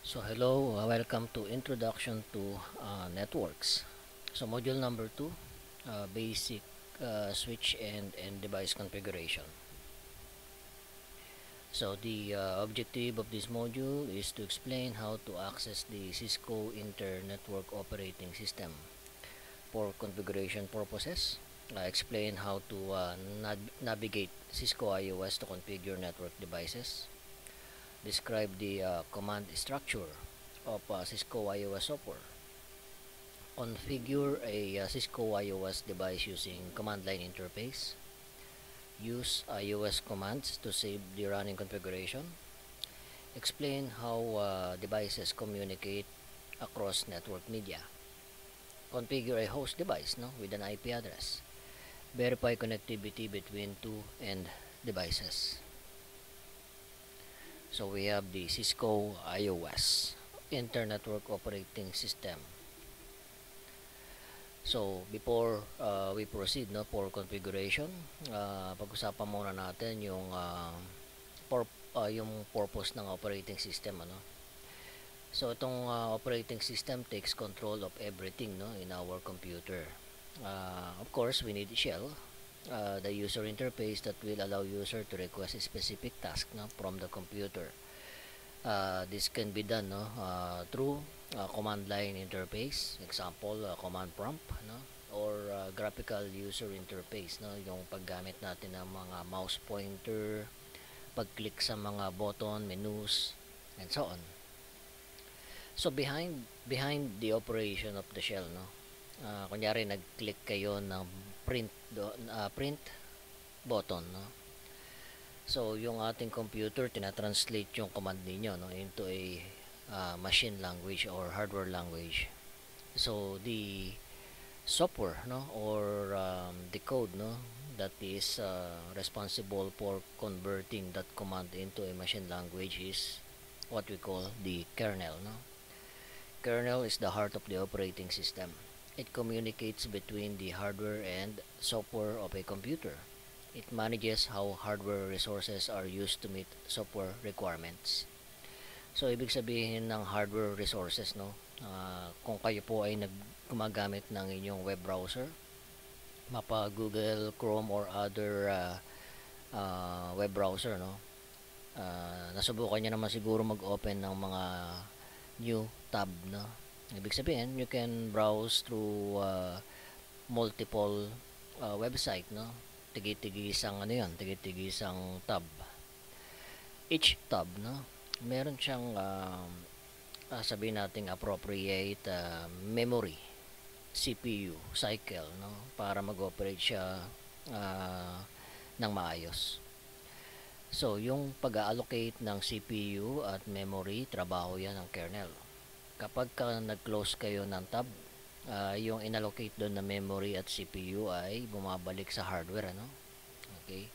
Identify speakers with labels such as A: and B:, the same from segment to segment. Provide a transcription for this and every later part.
A: So hello, welcome to Introduction to Networks. So module number 2, basic switch and device configuration. So the objective of this module is to explain how to access the Cisco Inter-Network Operating System for configuration purposes. Explain how to navigate Cisco iOS to configure network devices. Describe the command structure of Cisco iOS software. Configure a Cisco iOS device using command line interface. Use iOS commands to save the running configuration. Explain how devices communicate across network media. Configure a host device with an IP address. Verify connectivity between two end devices. So we have the Cisco iOS Inter-Network Operating System. So before we proceed for configuration, pag-usapan muna natin yung purpose ng operating system. So itong operating system takes control of everything in our computer. Of course, we need shell, the user interface that will allow user to request a specific task from the computer. This can be done through command line interface, example command prompt, or graphical user interface, yung paggamit natin ng mga mouse pointer, pag-click sa mga button, menus, and so on. So behind the operation of the shell, kunyari nag-click kayo ng print button, so yung ating computer tinatranslate yung command ninyo into a machine language or hardware language. So the software or the code that is responsible for converting that command into a machine language is what we call the kernel. Kernel is the heart of the operating system. It communicates between the hardware and software of a computer. It manages how hardware resources are used to meet software requirements. So ibig sabihin ng hardware resources, kung kayo po ay gumagamit ng inyong web browser, mapa Google Chrome or other web browser, nasubukan niyo naman siguro mag-open ng mga new tab, ibig sabihin you can browse through multiple website, tigi-tigisang tigi-tigisang tab. Each tab meron siyang sabihin nating appropriate memory, CPU cycle, para mag-operate siya ng maayos. So yung pag-allocate ng CPU at memory, trabaho yan ng kernel. Kapag nag-close kayo ng tab, yung inallocate doon na memory at CPU ay bumabalik sa hardware, okay.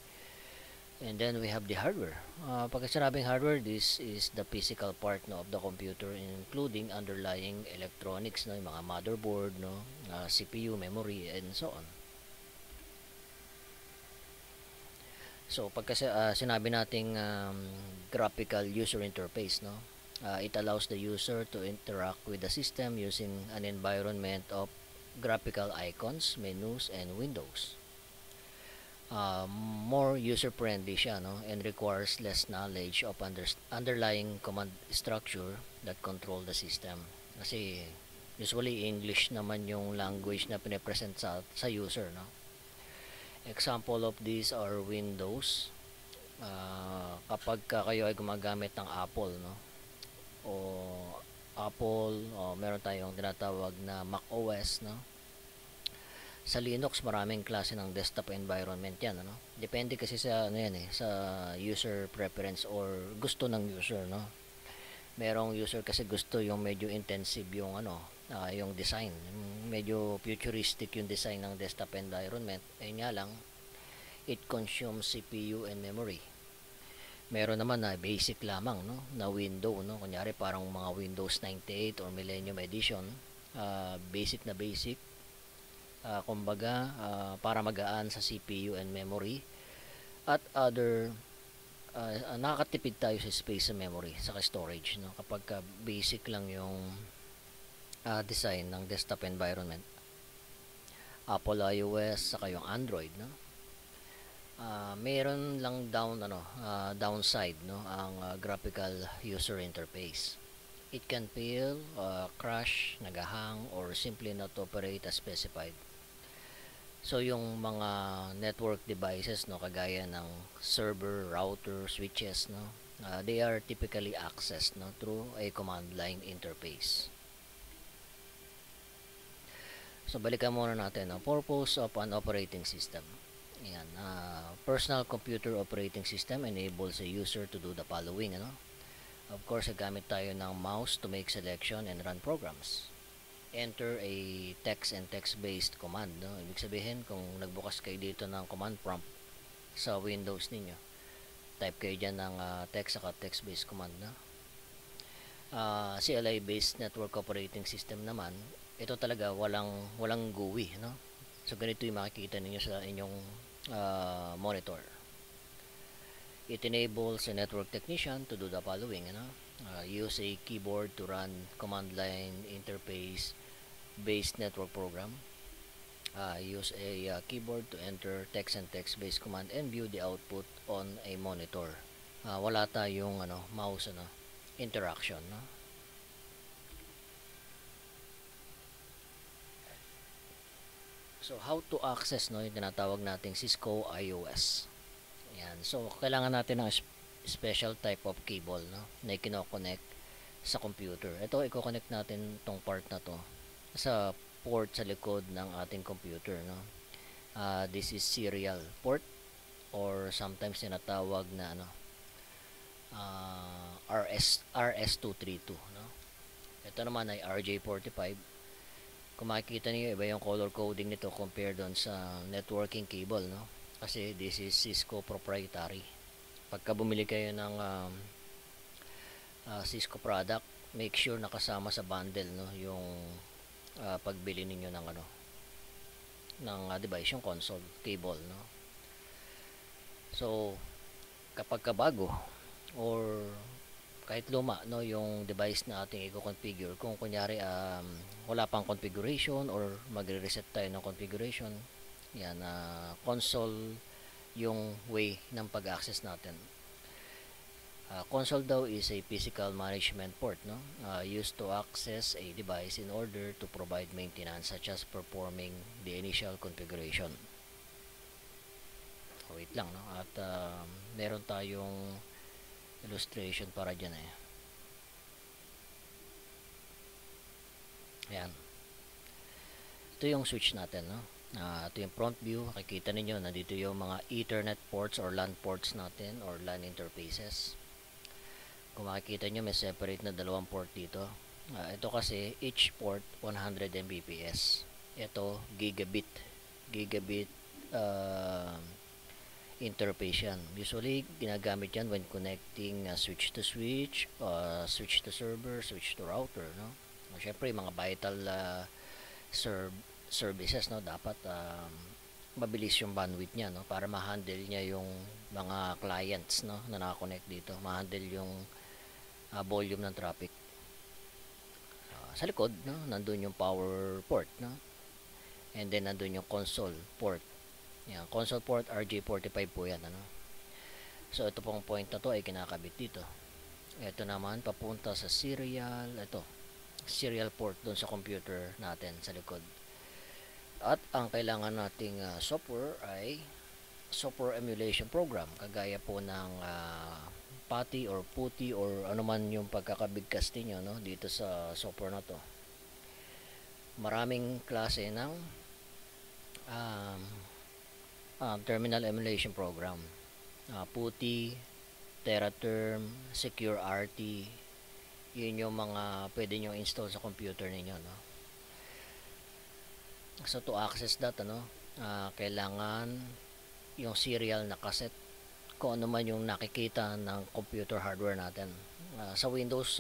A: And then we have the hardware. Pag sinabing hardware, this is the physical part of the computer, including underlying electronics, yung mga motherboard, CPU, memory, and so on. So pagka sinabi nating graphical user interface, it allows the user to interact with the system using an environment of graphical icons, menus, and windows. More user-friendly siya, and requires less knowledge of underlying command structure that control the system. Kasi usually English naman yung language na pinipresent sa user, Example of these are Windows. Kapag kayo ay gumagamit ng Apple, o Apple, meron tayong tinatawag na Mac OS, Sa Linux, maraming klase ng desktop environment yan, Depende kasi sa sa user preference or gusto ng user, Merong user kasi gusto yung medyo intensive yung yung design, medyo futuristic yung design ng desktop environment. Nga lang, it consumes CPU and memory. Meron naman na basic lamang, na window, kunyari parang mga Windows 98 or Millennium Edition, basic na basic, kumbaga para magaan sa CPU and memory, at other nakakatipid tayo sa space sa memory, sa storage, no? Kapag basic lang yung design ng desktop environment, Apple iOS saka yung Android, no? Meron lang downside, no, ang graphical user interface. It can fail, crash, nagahang, or simply not operate as specified. So yung mga network devices, no, kagaya ng server, router, switches, no, they are typically accessed, no, through a command line interface. So balikan muna natin, no, purpose of an operating system. Ayan, personal computer operating system enables a user to do the following, ano. Of course, gamit tayo ng mouse to make selection and run programs. Enter a text and text-based command, no? Ibig sabihin, kung nagbukas kayo dito ng command prompt sa Windows ninyo, type kayo dyan ng text saka text-based command, no? CLI-based network operating system naman, ito talaga walang GUI, no? So ganito yung makikita ninyo sa inyong monitor. It enables a network technician to do the following, ano? Use a keyboard to run command line interface based network program. Use a keyboard to enter text and text based command and view the output on a monitor. Wala tayong mouse interaction, no? So how to access, no, yung tinatawag nating Cisco iOS. Yan. So kailangan natin ng special type of cable, no, na i-connect sa computer. Ito, i-connect natin tong part na to sa port sa likod ng ating computer, no. This is serial port or sometimes tinatawag na RS232, no. Ito naman ay RJ45. Kung makikita niyo, iba yung color coding nito compared doon sa networking cable, no, kasi this is Cisco proprietary. Pagka bumili kayo ng Cisco product, make sure nakasama sa bundle, no, yung pagbili ninyo ng device, yung console cable, no. So kapag kabago or kahit luma, no, yung device na ating i-configure, kung kunyari wala pang configuration or magre-reset tayo ng configuration, yan, console yung way ng pag-access natin. Console daw is a physical management port, no, used to access a device in order to provide maintenance such as performing the initial configuration. Wait lang, no, at meron tayong illustration para dyan Ayan. Ito yung switch natin, no. Ito yung front view. Makikita ninyo, nandito yung mga Ethernet ports or LAN ports natin or LAN interfaces. Kung makikita nyo, may separate na dalawang port dito. Ito kasi, each port 100 Mbps. Ito, gigabit interface yan. Usually, ginagamit yan when connecting switch to switch, switch to server, switch to router, no. Siyempre, mga vital services, no, dapat mabilis yung bandwidth niya, no, para ma-handle niya yung mga clients, no, na naka-connect dito, ma-handle yung volume ng traffic. Sa likod, no, nandun yung power port, no, and then nandun yung console port. Yan, console port RJ45 po yan, ano. So ito pong point na to ay kinakabit dito. Ito naman papunta sa serial port doon sa computer natin sa likod. At ang kailangan nating software ay software emulation program, kagaya po ng PuTTY or PuTTY or anuman yung pagkakabigkas niyo, no, dito sa software na to. Maraming klase ng terminal emulation program. PuTTY, Teraterm, SecureRT, yun yung mga pwede nyo install sa computer ninyo, no. So to access that, kailangan yung serial na cassette, kung ano man yung nakikita ng computer hardware natin. Sa Windows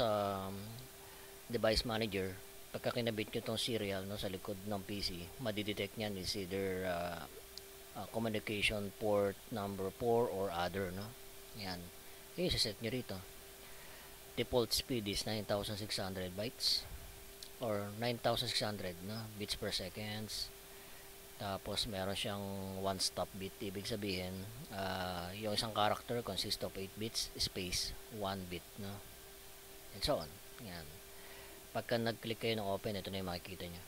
A: Device Manager, pagka kinabit nyo tong serial, no, sa likod ng PC, madidetect nyan is either communication port number 4 or other, no. Yan. Okay, set nyo rito. Default speed is 9,600 bytes or 9,600 no, bits per seconds. Tapos meron siyang one stop bit, ibig sabihin yung isang character consists of 8 bits space 1 bit no, and so on. Yan. Pagka nag-click kayo ng open, ito na yung makikita nyo.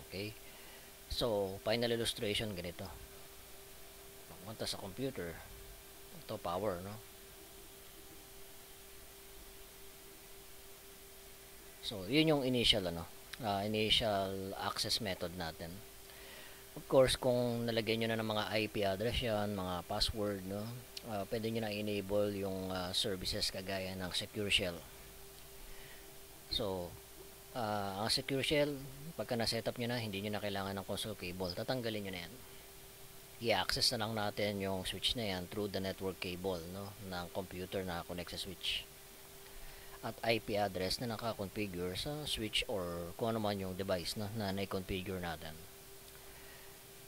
A: Okay, so final illustration ganito. Pumunta sa computer, ito power no. So yun yung initial initial access method natin. Of course, kung nalagay nyo na ng mga IP address yan, mga password, no, pwede nyo na enable yung services kagaya ng secure shell. So, ang secure shell, pagka na-setup nyo na, hindi nyo na kailangan ng console cable. Tatanggalin nyo na yan. I-access na lang natin yung switch na yan through the network cable no, ng computer na connect sa switch. At IP address na naka-configure sa switch or kung ano man yung device no, na na-configure natin.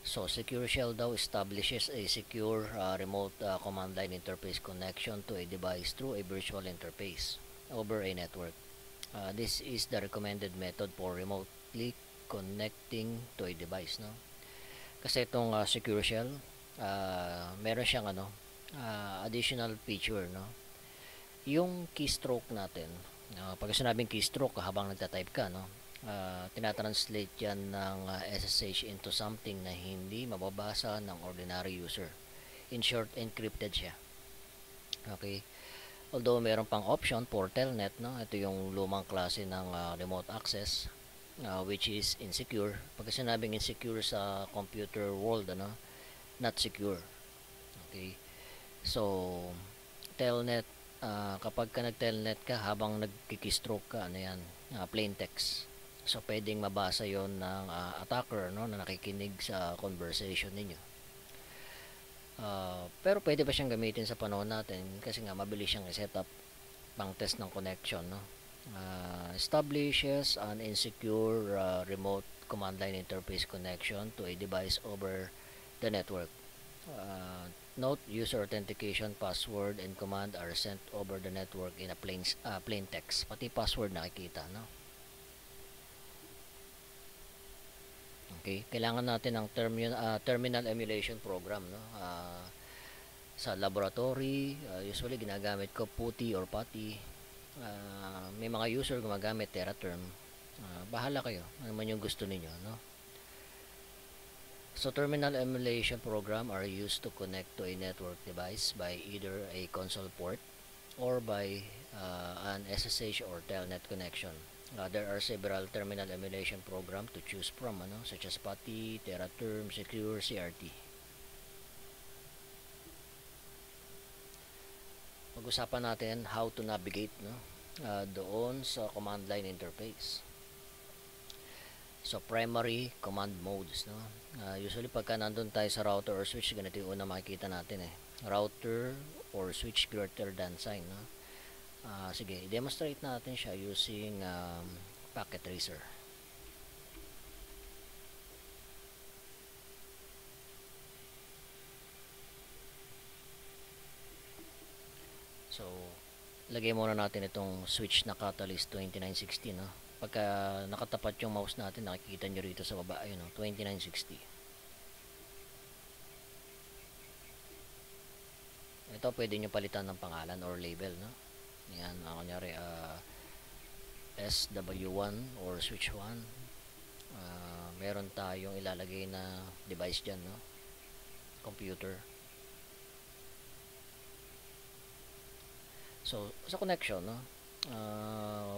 A: So, secure shell daw establishes a secure remote command line interface connection to a device through a virtual interface over a network. This is the recommended method for remotely connecting to a device, no? Kasi itong secure shell, meron siyang additional feature, no? Yung keystroke natin, pag sinabing keystroke habang nagta-type ka, no? Tinatranslate yan ng SSH into something na hindi mababasa ng ordinary user. In short, encrypted siya. Okay, although meron pang option for telnet no, ito yung lumang klase ng remote access which is insecure. Pag sinabing insecure sa computer world not secure. Okay, so telnet, kapag ka nag-telnet ka habang nagkikistroke ka, yan, plain text. So, pwedeng mabasa yon ng attacker no, na nakikinig sa conversation ninyo. Pero pwede ba siyang gamitin sa panahon natin? Kasi nga, mabilis siyang i-set up pang test ng connection. No? Establishes an insecure remote command line interface connection to a device over the network. Note, user authentication, password, and command are sent over the network in a plain text. Pati password nakikita. No? Okay, kailangan natin ng terminal emulation program no. Sa laboratory, usually ginagamit ko PuTTY or PuTTY. May mga user gumagamit Teraterm. Bahala kayo, ano man yung gusto niyo no. So terminal emulation program are used to connect to a network device by either a console port or by an SSH or telnet connection. There are several terminal emulation program to choose from such as PuTTY, Teraterm, Secure, CRT. Pag-usapan natin how to navigate doon sa command line interface. So primary command modes no. Usually pagka nandun tayo sa router or switch, ganito yung una makikita natin router or switch greater than sign no. Sige, i-demonstrate natin siya using packet tracer. So, lagay muna natin itong switch na Catalyst 2960 no. Pagka nakatapat yung mouse natin, nakikita nyo rito sa baba, ayun 2960. Ito pwede nyo palitan ng pangalan or label no. Yan, kunyari SW1 or switch 1. Meron tayong ilalagay na device dyan no, computer. So sa connection no,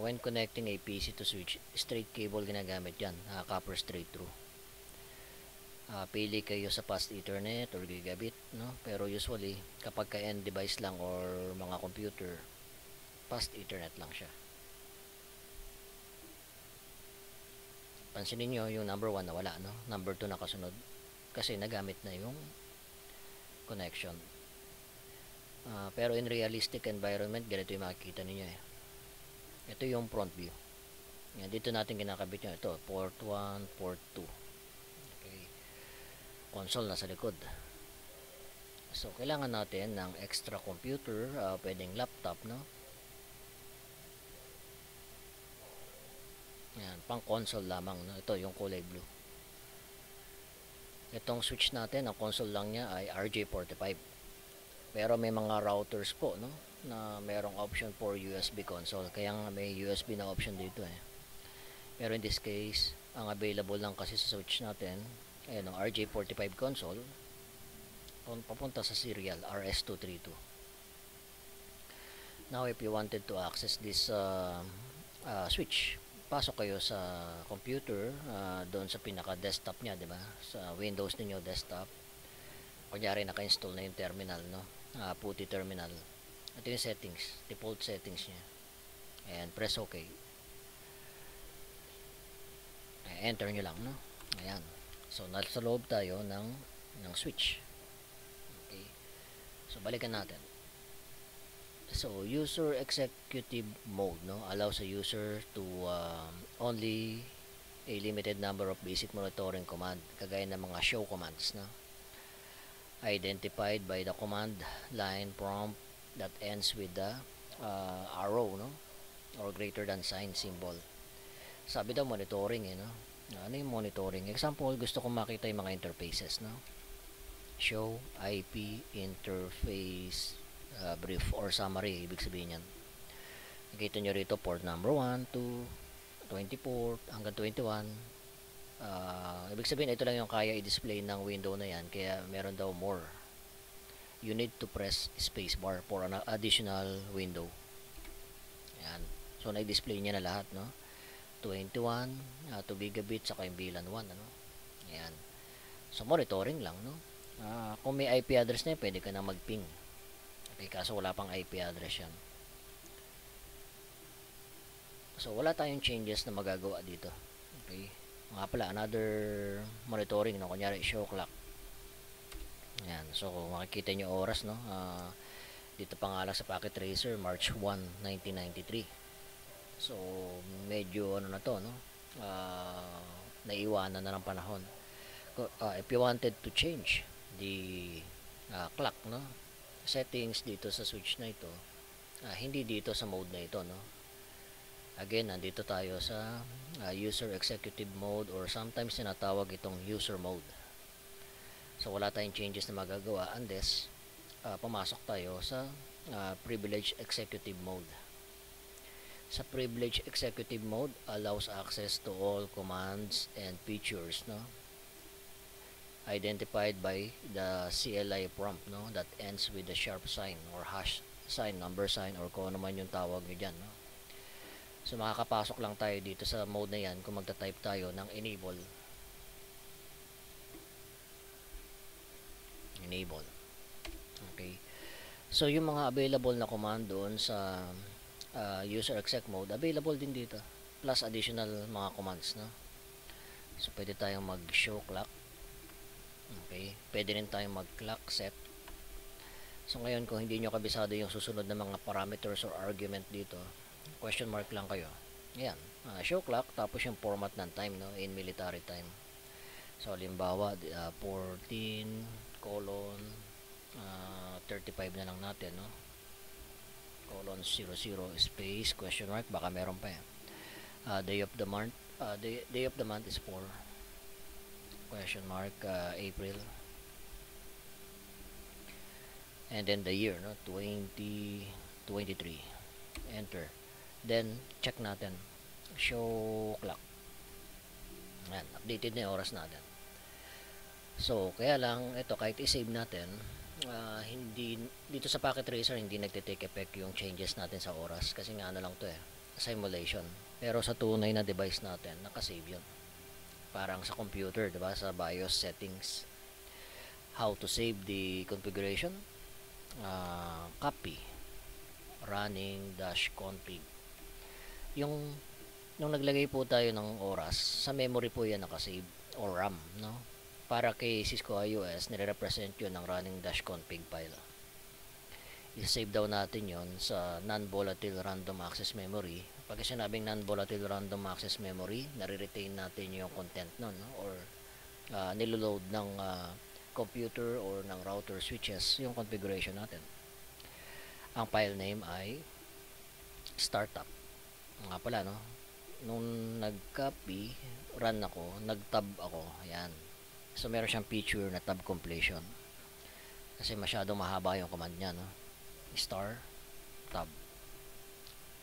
A: when connecting a PC to switch, straight cable ginagamit dyan, copper straight through. Pili kayo sa fast ethernet or gigabit no, pero usually kapag ka end device lang or mga computer, fast ethernet lang siya. Pansinin nyo yung number 1 nawala no, number 2 nakasunod kasi nagamit na yung connection. Pero in realistic environment, ganito yung makikita ninyo Ito yung front view. Yan, dito natin kinakabit nyo. Ito, port 1, port 2. Okay. Console nasa likod. So kailangan natin ng extra computer, pwedeng laptop, no? Yan, pang console lamang, no? Ito yung kulay blue. Itong switch natin, ang console lang niya ay RJ45. Pero may mga routers po, no, na merong option for USB console. Kaya nga may USB na option dito eh. Pero in this case, ang available lang kasi sa switch natin ay ang RJ45 console papunta sa serial RS232. Now if you wanted to access this switch, pasok kayo sa computer, doon sa pinaka desktop nya, di ba, sa Windows niyo desktop. Kunyari naka-install na yung terminal, no, PuTTY terminal. Ito yung settings, default settings nya, and press OK. Enter nyo lang, no. Ayan, so nasa loob tayo ng switch. Okay, so balikan natin. So user executive mode, no, allows a user to only a limited number of basic monitoring command, kagaya ng mga show commands, no, identified by the command line prompt that ends with the arrow, no, or greater than sign symbol. Sabi daw monitoring, no. Ano yung monitoring? Example, gusto kong makita yung mga interfaces, no. Show IP interface brief or summary, ibig sabihin yan. Nakita nyo rito port number 1, 2, 24 hanggang 21. Ibig sabihin ito lang yung kaya i-display ng window na yan, kaya meron daw more. You need to press spacebar for an additional window. Ayan, so na-display niya na lahat, no. 21, 2 gigabit saka yung VLAN 1, ano. Ayan, so monitoring lang, no. Kung may IP address na yun, pwede ka na mag-ping. Okay, kaso wala pang IP address yan. So wala tayong changes na magagawa dito. Okay, nga pala, another monitoring, no, kunyari show clock. Ayan, so makikita nyo oras, no. Dito pa nga lang sa packet tracer, March 1, 1993. So medyo ano na to, no, naiwanan na ng panahon. If you wanted to change the clock, no, settings dito sa switch na ito, hindi dito sa mode na ito, no. Again, nandito tayo sa user executive mode, or sometimes tinatawag itong user mode. So wala tayong changes na magagawa unless pumasok tayo sa privilege executive mode. Sa privilege executive mode, allows access to all commands and features, no, identified by the CLI prompt, no, that ends with the sharp sign or hash sign, number sign, or kung ano man yung tawag nyo dyan, no. So makakapasok lang tayo dito sa mode na yan kung magta-type tayo ng enable. Okay, so yung mga available na command doon sa user exec mode, available din dito, plus additional mga commands, no. So pwede tayong mag show clock. Okay, pwede rin tayong mag clock set. So ngayon, kung hindi nyo kabisado yung susunod na mga parameters or argument dito, question mark lang kayo. Ayan, show clock, tapos yung format ng time, no, in military time. So halimbawa 14:35 na lang natin, no, :00 space question mark, baka meron pa yan. Day of the month, day of the month is 4 question mark, April, and then the year, no, 2023, enter, then check natin show clock. Ayan, updated na yung oras natin. So kaya lang ito, kahit i-save natin, hindi dito sa packet tracer hindi nagte-take effect yung changes natin sa oras, kasi nga ano lang to simulation. Pero sa tunay na device natin, nakasave yun. Parang sa computer, diba, sa BIOS settings, how to save the configuration, copy running -config. Yung nung naglagay po tayo ng oras, sa memory po yan nakasave, or RAM, no. Para kay Cisco iOS, nire-represent yun ng running -config file. I-save daw natin yon sa non-volatile random access memory. Pag sinabing non-volatile random access memory, nare-retain natin yung content nun, no? Or niloload ng computer or ng router switches yung configuration natin. Ang file name ay startup. Nga pala, no? Nung nag-copy, run ako, nag-tab ako. Ayan. So, meron siyang feature na tab completion. Kasi masyadong mahaba yung command niya, no? Star, tab.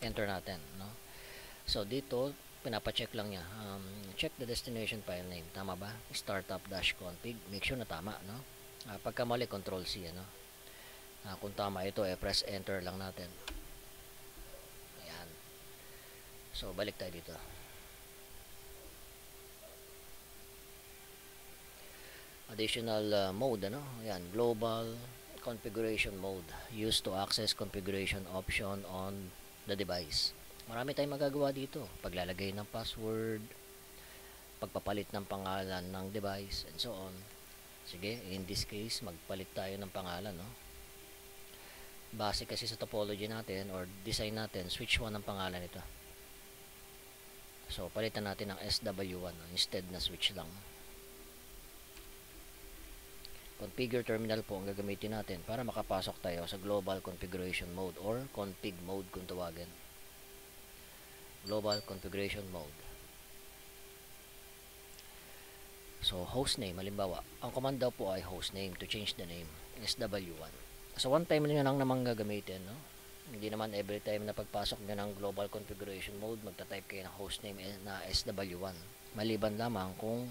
A: Enter natin, no? So, dito, pinapacheck lang niya. Check the destination file name. Tama ba? Startup-config. Make sure na tama, no? Pagka mali, control C, ano? Kung tama ito, press enter lang natin. Ayan. So, balik tayo dito. Additional mode, ano? Ayan, global configuration mode used to access configuration option on the device. Marami tayong magagawa dito. Paglalagay ng password, pagpapalit ng pangalan ng device, and so on. Sige, in this case, magpalit tayo ng pangalan, no? Base kasi sa topology natin or design natin, switch 1 ang pangalan nito. So, palitan natin ng SW1 instead na switch lang. Configure terminal po ang gagamitin natin para makapasok tayo sa global configuration mode or config mode kung tawagin. Global configuration mode. So, hostname, halimbawa, ang command daw po ay hostname to change the name, SW1. So, one time nyo lang naman gagamitin, no? Hindi naman every time na pagpasok nyo ng global configuration mode, magta-type kayo ng hostname na SW1. Maliban lamang kung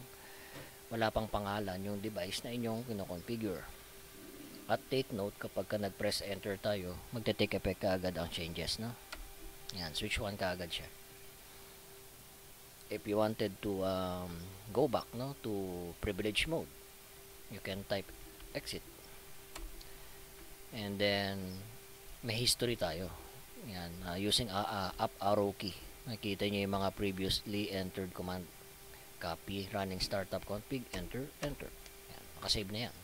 A: wala pang pangalan yung device na inyong kinoconfigure. At take note, kapag ka nag-press enter tayo, magte-take effect kaagad ang changes, no? Yan, switch 1 kaagad siya. If you wanted to go back, no, to privilege mode, you can type exit. And then, may history tayo. Yan, using up arrow key. Nakita nyo yung mga previously entered command. Copy, running startup config, enter, enter. Yan, nakasave na yan.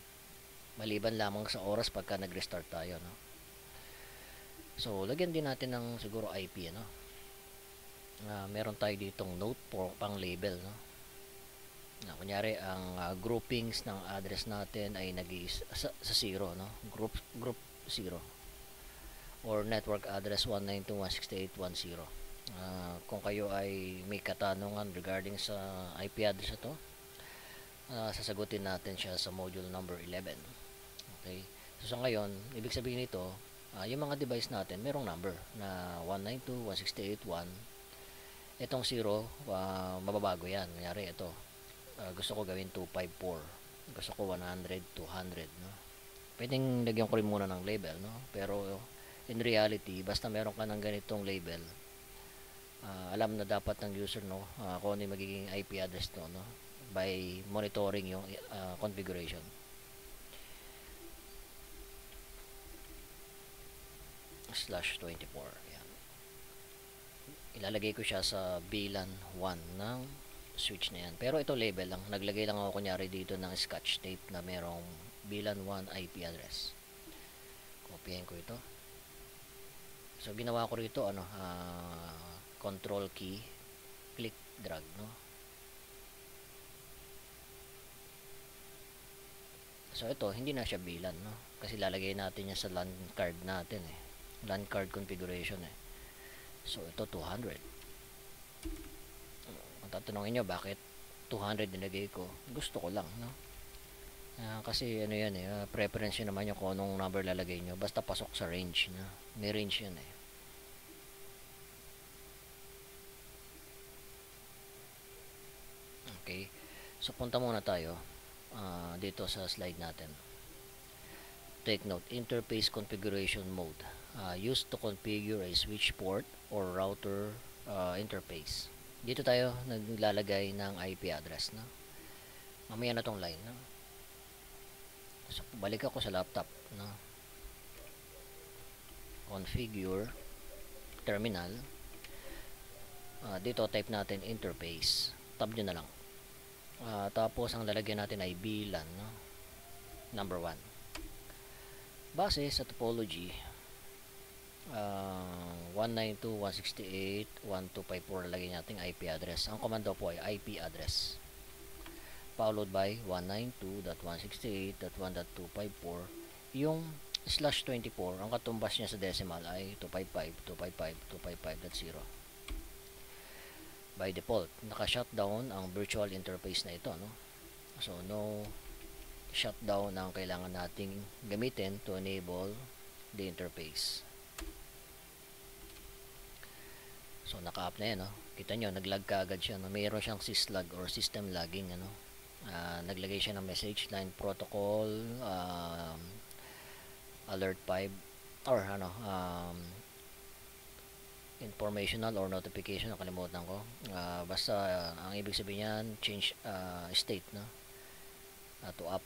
A: Maliban lamang sa oras pagka nag-restart tayo, no? So, lagyan din natin ng siguro IP, no? Meron tayo ditong note for pang label, no? Kunyari, ang groupings ng address natin ay sa 0, no? Group 0. Or network address 192.168.1.0. Kung kayo ay may katanungan regarding sa IP address ito, sasagutin natin siya sa module number 11. Okay, so sa ngayon, ibig sabihin nito, yung mga device natin merong number na 192.168.1. Itong 0, mababago yan. Kunyari ito, gusto ko gawin 254, gusto ko 100, 200, no? Pwedeng lagyan ko rin muna ng label, no? Pero in reality, basta meron ka ng ganitong label, alam na dapat ng user, no, kung ano yung magiging IP address to, no, by monitoring yung configuration. /24. Yan. Ilalagay ko siya sa VLAN 1 ng switch na yan. Pero ito label lang. Naglagay lang ako kunyari dito ng scotch tape na merong VLAN 1 IP address. Kopyahin ko ito. So, ginawa ko rito, control key, click, drag, no? So, ito, hindi na siya VLAN, no? Kasi lalagay natin yan sa LAN card natin, LAN card configuration, So, ito, 200. Kung tatanungin nyo, bakit 200 nilagay ko? Gusto ko lang, no? Kasi, ano yan, preference nyo naman yung kung anong number lalagay nyo. Basta pasok sa range, no? May range yan, Okay. So, punta muna tayo dito sa slide natin. Take note, interface configuration mode. Used to configure a switch port or router interface. Dito tayo naglalagay ng IP address, no? Mamaya na tong line, no? So, balik ako sa laptop, no? Configure terminal. Dito type natin interface. Tab nyo na lang. Tapos ang lalagyan natin ay VLAN, no? Number 1. Base sa topology, 192.168.1.254 lalagyan natin IP address. Ang command daw po ay IP address. followed by 192.168.1.254. Yung slash 24, ang katumbas niya sa decimal ay 255.255.255.0. By default, naka-shutdown ang virtual interface na ito, no? So no shutdown ang kailangan nating gamitin to enable the interface. So naka-up na yan, no? Kita nyo, nag-lag ka agad siya, no? Mayroon siyang syslog or system lagging, ano? Naglagay siya ng message line protocol, alert 5 or informational or notification, nakalimutan ko. Basta ang ibig sabihin niyan, change state, no? To up.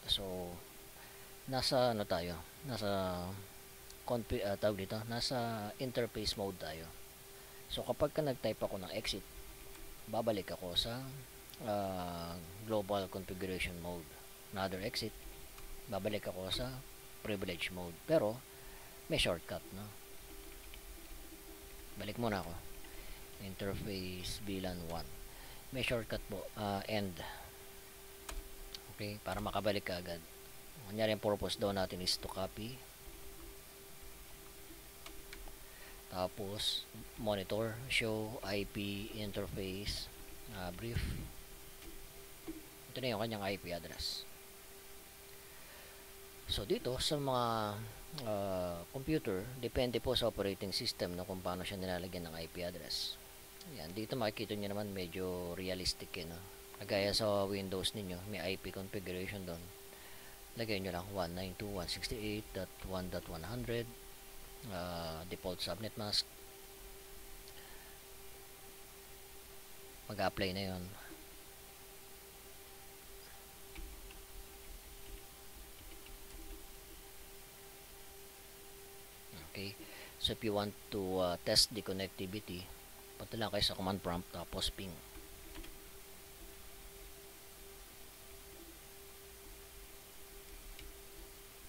A: So nasa tayo, nasa tawag dito, nasa interface mode tayo. So kapag ka nag-type ako ng exit, babalik ako sa global configuration mode. Another exit, babalik ako sa privilege mode. Pero may shortcut, no? Balik muna ako. Interface VLAN 1. May shortcut po, end. Okay, para makabalik ka agad. Kunyari ang purpose daw natin is to copy. Tapos monitor, show IP interface, brief. Ito na yung kanyang IP address. So dito sa mga computer, depende po sa operating system, no, kung paano siya nilalagyan ng IP address. Yan, dito makikita niyo naman medyo realistic, no? Kagaya sa Windows ninyo, may IP configuration doon. Lagay nyo lang 192.168.1.100, default subnet mask. Mag-apply na yon. Okay, so if you want to test the connectivity, punta lang kayo sa command prompt, tapos ping.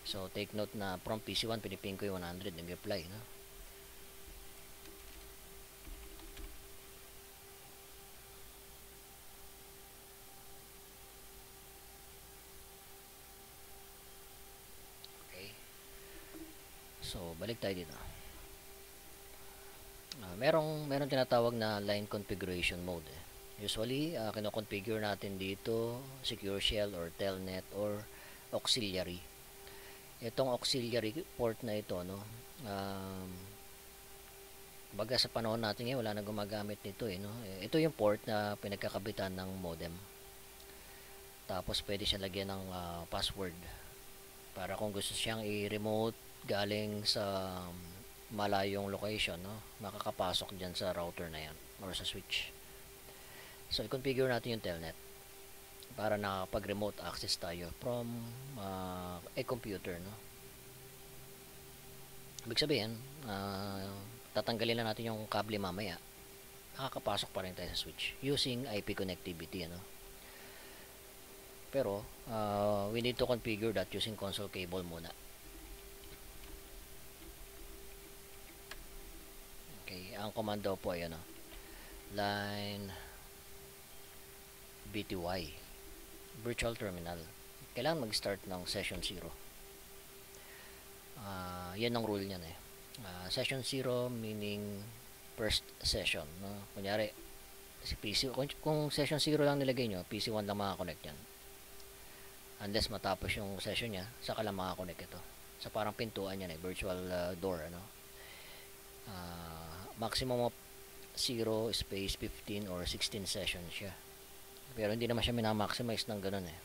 A: So take note na from PC1 piniping ko yung 100, nag-apply, no? Okay, so balik tayo dito. Merong tinatawag na line configuration mode, eh. Usually kino-configure natin dito secure shell or telnet or auxiliary. Itong auxiliary port na ito, no, baga sa panahon natin ngayon wala na gumagamit nito, no? Ito yung port na pinagkakabitan ng modem. Tapos pwede siya lagyan ng password para kung gusto siyang i-remote galing sa malayong location, no, makakapasok dyan sa router na yan or sa switch. So i-configure natin yung telnet para nakapag-remote access tayo from a computer, no? Ibig sabihin, tatanggalin lang natin yung kable mamaya, makakapasok pa rin tayo sa switch using IP connectivity, ano? Pero we need to configure that using console cable muna. Okay, ang command daw po ay line BTY virtual terminal. Kailangan mag-start ng session 0. Yan ang rule niyan, eh. Session 0 meaning first session, no? Kunyari si PC, kung session 0 lang nilagay nyo, PC1 lang makakonect yan. Unless matapos yung session nya, saka lang makakonect ito. Sa parang pintuan yan, eh, virtual door, ano? Maximum of 0 space 15 or 16 sessions siya. Pero hindi naman siya minamaximize ng ganun, eh.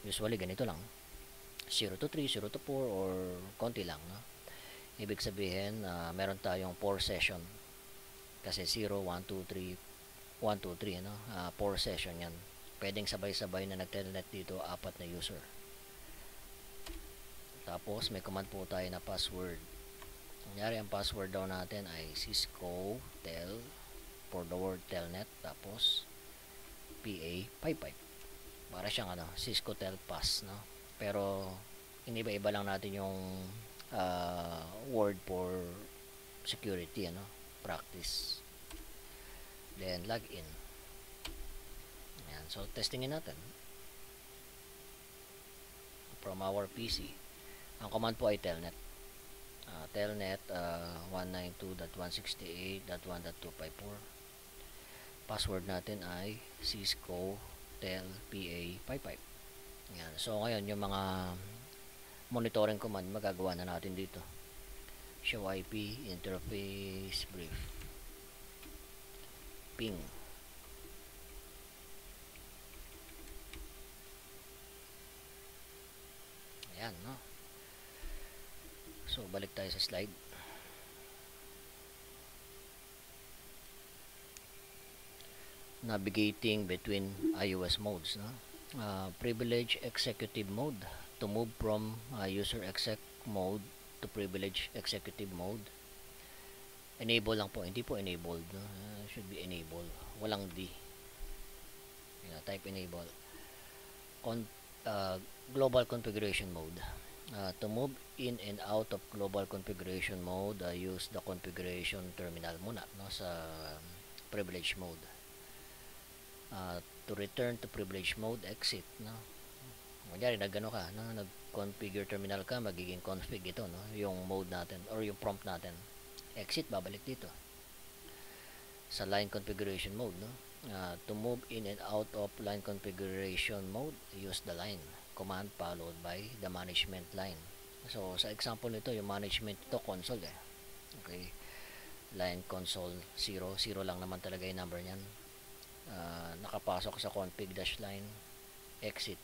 A: Usually ganito lang, 0 to 3, 0 to 4, or konti lang, no? Ibig sabihin meron tayong 4 session kasi 0, 1, 2, 3 1, 2, 3, no? 4 session yan. Pwedeng sabay-sabay na nag-telnet dito 4 na user. Tapos may command po tayo na password. Kunyari ang password daw natin ay Cisco tel for the word telnet, tapos PA55 para siyang Cisco tel pass, no? Pero iniba-iba lang natin yung word for security, practice. Then login. Ayan. So testingin natin from our PC. Ang command po ay telnet. Telnet 192.168.1.254. Password natin ay Cisco Tel PA55. Yan. So ngayon yung mga monitoring command magagawa na natin dito. Show IP, interface, brief, ping. Ayan, no? So balik tayo sa slide. Navigating between iOS modes, no? Privilege executive mode to move from user exec mode to privilege executive mode. Enable lang po, hindi po enabled, no? Should be enable, walang D. Type enable. Global configuration mode. To move in and out of global configuration mode, use the configuration terminal muna, no, sa privilege mode. To return to privilege mode, exit, no. Kunyari nagano ka, no, nag-configure terminal ka, magiging config ito, no, yung mode natin or yung prompt natin. Exit, babalik dito. Sa line configuration mode, no. To move in and out of line configuration mode, use the line command followed by the management line. So sa example nito, yung management ito console eh. Okay. Line console 0 lang naman talaga yung number niyan. Nakapasok sa config dash line, exit.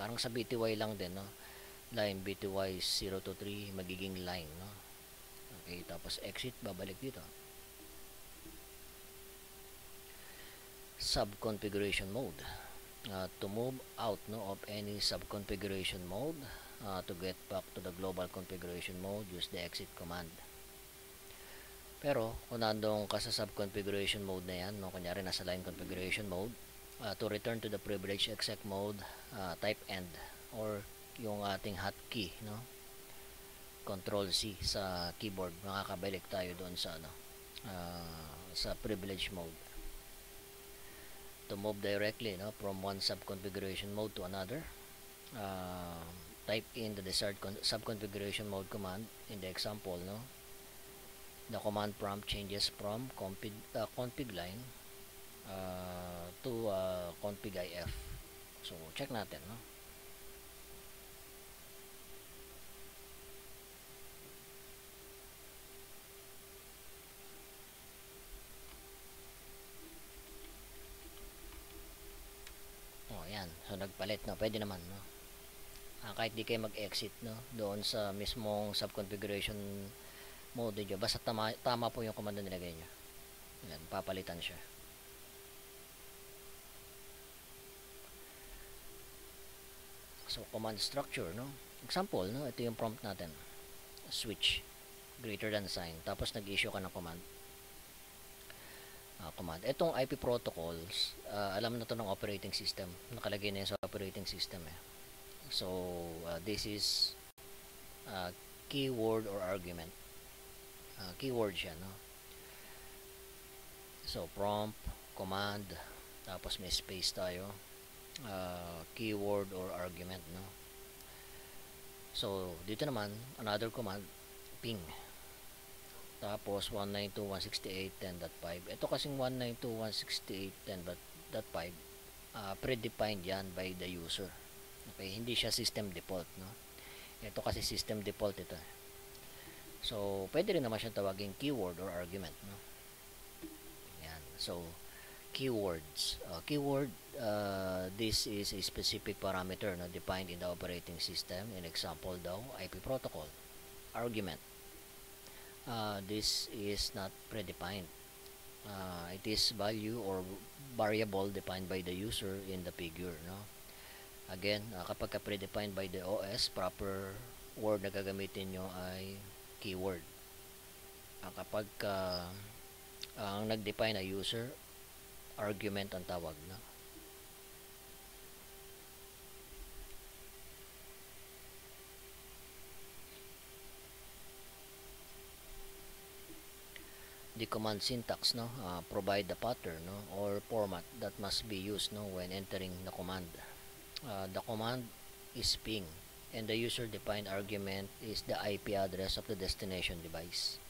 A: Parang sa BTY lang din, no. Line BTY 023 magiging line, no. Okay, tapos exit, babalik dito. Sub-configuration mode. To move out, no, of any sub-configuration mode, to get back to the global configuration mode, use the exit command. Pero kung nandong ka sa sub-configuration mode na yan, no, kunyari nasa line configuration mode, to return to the privilege exec mode, type end or yung ating hotkey, no, Control C sa keyboard, makakabalik tayo doon sa sa privilege mode. To move directly, no, from one sub-configuration mode to another, type in the desired sub-configuration mode command. In the example, no, the command prompt changes from config line to config if. So check natin, no. Ayan, so nagpalit, no, pwede naman, no. Kahit di kayo mag-exit, no, doon sa mismong sub-configuration mode nyo, basta tama po yung command na nilagay nyo. Ayan, papalitan siya. So command structure, no, example, no, ito yung prompt natin, switch greater than sign, tapos nag-issue ka ng command. Itong IP protocols, alam na to ng operating system, nakalagay na yun sa operating system eh. So this is keyword or argument. Keyword siya, no. So prompt, command, tapos may space tayo, keyword or argument, no. So dito naman another command, ping, tapos 192.168.10.5. ito kasing 192.168.10.5, predefined yan by the user. Okay, hindi siya system default, no. Ito kasi system default ito. So pwede rin naman siyang tawagin keyword or argument, no. Yan. So keywords, keyword, this is a specific parameter, no, defined in the operating system. In example daw, IP protocol. Argument, this is not predefined. It is value or variable defined by the user in the figure, no. Again, kapag predefined by the OS, proper word na gagamitin nyo ay keyword. Kapag ang nag-define na user, argument ang tawag, no. the command syntax, no, provide the pattern, no, or format that must be used, no, when entering the command. The command is ping, and the user defined argument is the IP address of the destination device.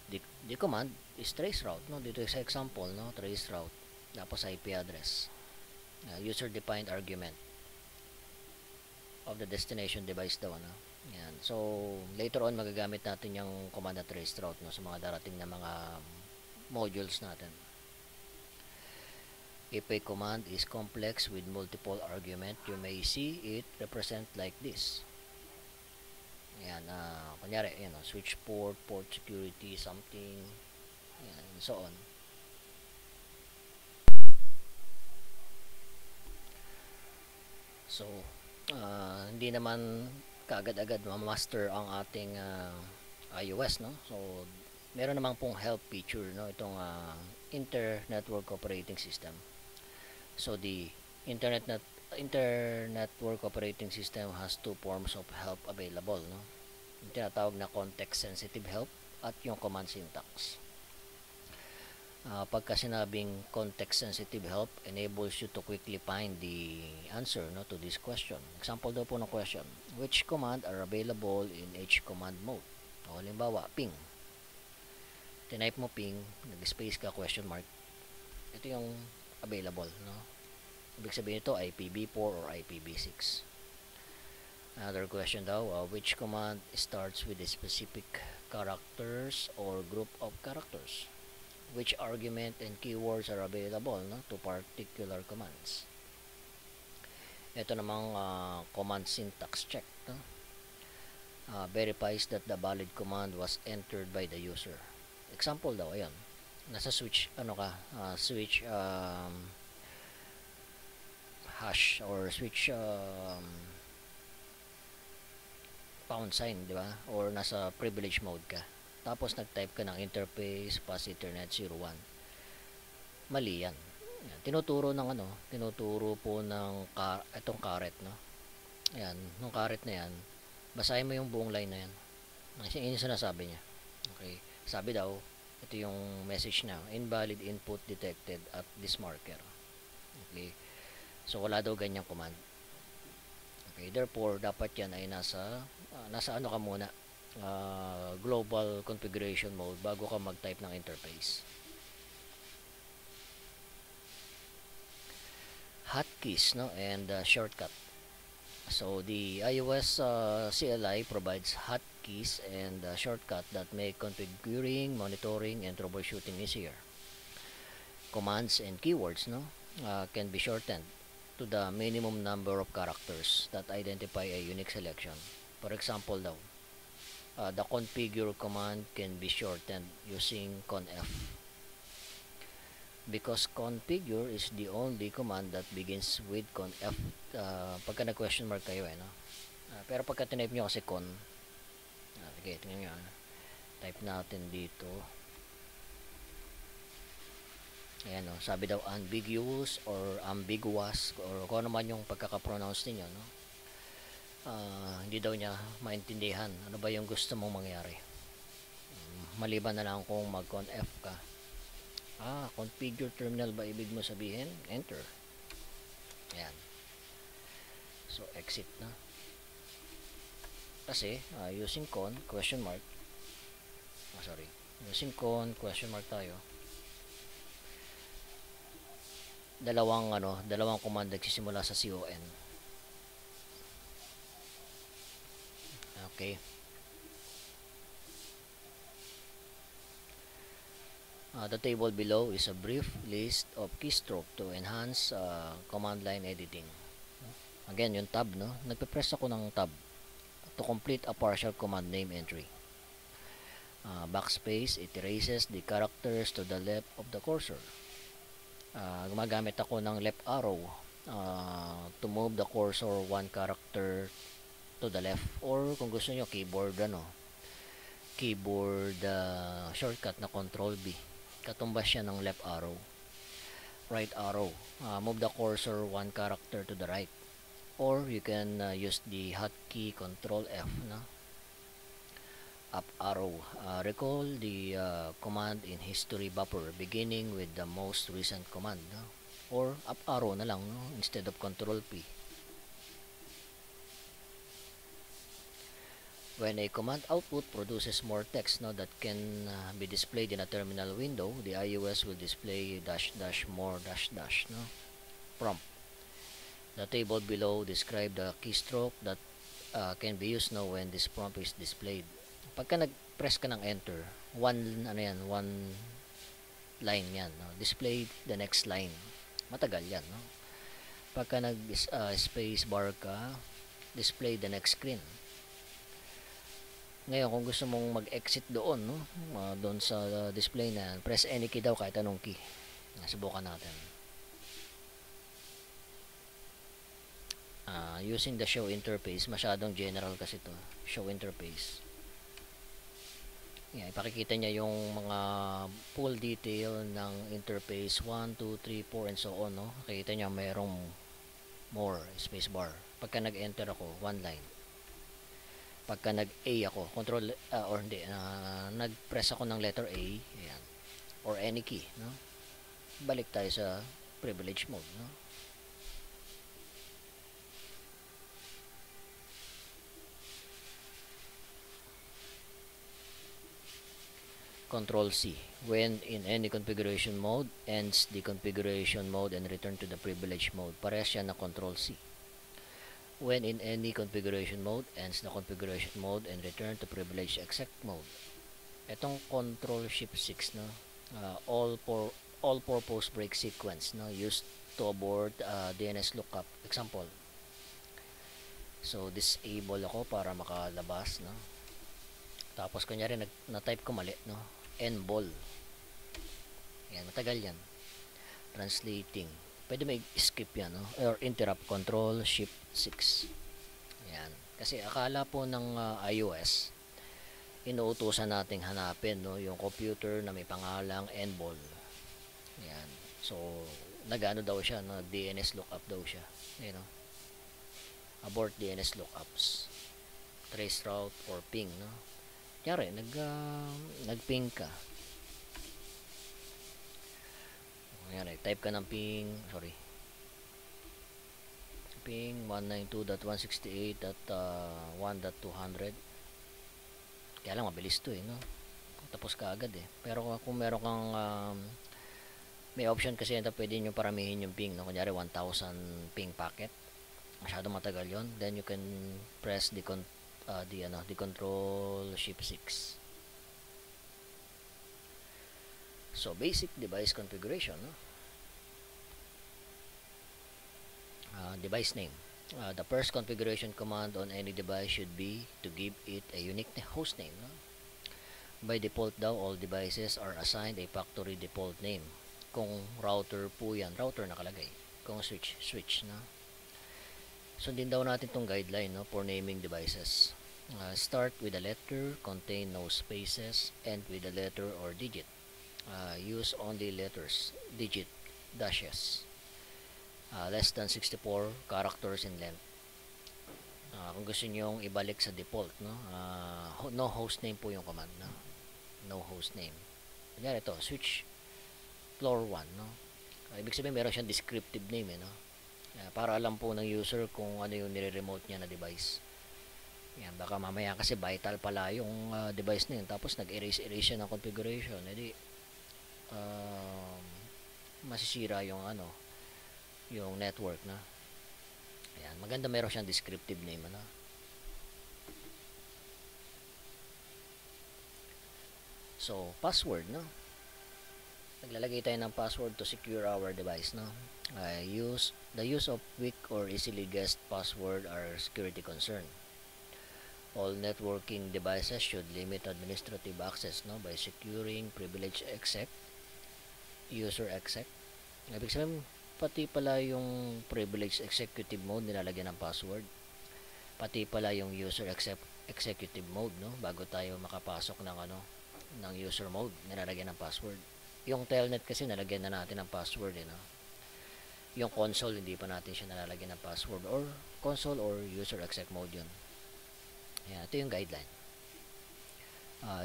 A: The command is traceroute, no, dito sa example, no, traceroute tapos IP address, user defined argument of the destination device daw, no. Yan. So later on magagamit natin yung command na traceroute, no, sa mga darating na mga modules natin. If a command is complex with multiple argument, you may see it represent like this. Yan, kunyari, switch port, port security, something, yan, and so on. So, hindi naman kaagad-agad ma-master ang ating iOS, no? So, meron namang pong help feature, no, itong Inter-Network Operating System. So the Internet Network Operating System has two forms of help available, no? Yung tinatawag na context sensitive help at yung command syntax. Pagka sinabing context sensitive help, enables you to quickly find the answer, no, to this question. Example daw po ng question, which command are available in each command mode? O halimbawa, ping. Tinype mo ping, nag-space ka, question mark. Ito yung available, no? Ibig sabihin ito IPv4 or IPv6. Another question daw, which command starts with a specific characters or group of characters? Which argument and keywords are available, no, to particular commands? Ito namang command syntax check, no? Verifies that the valid command was entered by the user. Example daw, ayan, nasa switch, switch hash or switch pound sign, di ba? Or nasa privilege mode ka. Tapos nag-type ka ng interface pass ethernet 01. Mali yan. Tinuturo po ng itong caret, no? Ayan, nung caret na yan, basahin mo yung buong line na yan. Yun yung sinasabi niya. Okay. Sabi daw, ito yung message na, invalid input detected at this marker. Okay. So wala daw ganyang command. Okay, therefore dapat yan ay nasa ano ka muna, global configuration mode bago ka mag-type ng interface. Hotkeys, no, and shortcut. So the iOS CLI provides hotkeys and shortcut that make configuring, monitoring, and troubleshooting easier. Commands and keywords, no, can be shortened to the minimum number of characters that identify a unique selection. For example daw, the configure command can be shortened using conf, because configure is the only command that begins with conf. Pagka na question mark kayo, no? Pero pagka tinype nyo kasi con, sige, tingnan nyo, type natin dito. Ayan, no? Sabi daw ambiguous or ambiguous or kung ano man yung pagkaka-pronounce ninyo, no? Hindi daw niya maintindihan ano ba yung gusto mong mangyari, maliban na lang kung mag-conf ka. Configure terminal ba ibig mo sabihin? Enter. Ayan. So exit na. Kasi using con question mark, using con question mark tayo, dalawang command nagsisimula sa con. Okay. The table below is a brief list of keystroke to enhance command line editing. Again, yung tab, no? Nagpe-press ako ng tab to complete a partial command name entry. Backspace, it erases the characters to the left of the cursor. Gumagamit ako ng left arrow to move the cursor one character to the left, or kung gusto nyo keyboard shortcut na control B, katumbas siya ng left arrow. Right arrow, move the cursor one character to the right, or you can use the hotkey control F, no? up arrow. Recall the command in history buffer beginning with the most recent command, no? Or up arrow na lang, no? Instead of control P. When a command output produces more text, no, that can be displayed in a terminal window, the IOS will display dash dash more dash dash, no, prompt. The table below describe the keystroke that can be used now when this prompt is displayed. Pagka nag-press ka ng enter, one line yan, no? Display the next line. Matagal yan, no? Pagka nag-space bar ka, display the next screen. Ngayon, kung gusto mong mag-exit doon, no? Doon sa display na yan, press any key daw kahit anong key. Subukan natin. Using the show interface, masyadong general kasi to. Show interface. Yeah, ipakikita niya yung mga full detail ng interface 1, 2, 3, 4 and so on, no? Makikita niya mayroong more space bar. Pagka nag-enter ako, one line. Pagka nag-A ako, control or hindi, nag-press ako ng letter A, ayan, or any key, no? Balik tayo sa privilege mode, no? Control C. When in any configuration mode, ends the configuration mode and return to the privilege mode. Parehas yan na Control C. When in any configuration mode, ends the configuration mode and return to privilege exec mode. Itong Control Shift 6, no, all purpose break sequence, no, used to abort DNS lookup. Example. So disable ako para makalabas, no. Tapos kunyari na-type ko mali, no, nball. Yan, matagal yan. Translating. Pwede may skip yan, no? Or interrupt, control shift 6. Yan. Kasi akala po ng iOS, inuutusan nating hanapin, no, yung computer na may pangalang nball. Yan. So, nagano daw siya, no? DNS lookup daw siya. You know? Abort DNS lookups. Trace route or ping, no? Kaya nag-ping ka. Ayan, type ka ng ping 192.168.1.200. Kaya lang mabilis to, no? Tapos ka agad, pero kung meron kang may option kasi na pwede nyo paramihin yung ping, no? Kunyari 1000 ping packet, masyado matagal yon. Then you can press the control shift 6. So basic device configuration, no? Device name. The first configuration command on any device should be to give it a unique host name, no? By default daw, all devices are assigned a factory default name. Kung router po yan, router nakalagay. Kung switch, no? Sundin daw natin tong guideline, no, for naming devices. Start with a letter, contain no spaces, end with a letter or digit. Use only letters, digit, dashes. Less than 64 characters in length. Kung gusto nyo ibalik sa default, no, no host name po yung command, no? No host name. Kunyari ito, switch floor 1, no? Ibig sabihin meron siyang descriptive name, no? Para alam po ng user kung ano yung nire-remote niya na device. Yan, baka mamaya kasi vital pala yung device na yun, tapos nag-erase siya ng configuration, edi masisira yung yung network, na. Ayan, maganda meron siyang descriptive name, ano. So password, no, naglalagay tayo ng password to secure our device, no. The use of weak or easily guessed password are security concern. All networking devices should limit administrative access, no, by securing privilege exec, user exec. Ibig sabihin, pati pala yung privilege executive mode nilalagyan ng password. Pati pala yung user executive mode, no, bago tayo makapasok ng ng user mode, nilalagyan ng password. Yung telnet kasi nalagyan na natin ng password, no. Yung console hindi pa natin siya nalalagyan ng password, or console or user exec mode yun. Ayan, ito yung guideline.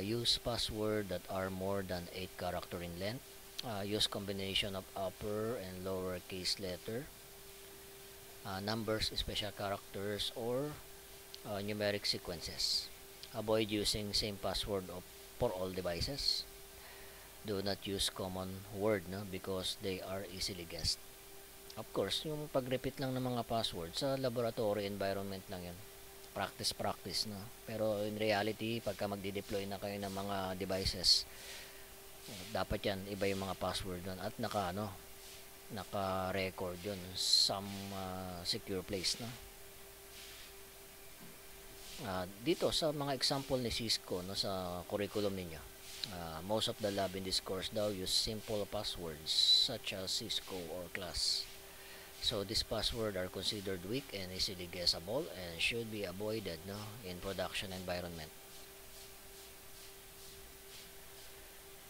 A: Use password that are more than 8 character in length. Use combination of upper and lower case letter, numbers, special characters, or numeric sequences. Avoid using same password for all devices. Do not use common word, no, because they are easily guessed. Of course, yung pag-repeat lang ng mga password sa laboratory environment lang yun. Practice, no? Pero in reality, pagka magdi-deploy na kayo ng mga devices, dapat yan, iba yung mga password nun. At naka-record yun. Some secure place, no? Dito sa mga example ni Cisco, no, sa curriculum ninyo, most of the lab in this course daw use simple passwords such as Cisco or class. So these passwords are considered weak and easily guessable and should be avoided, no, in production environment.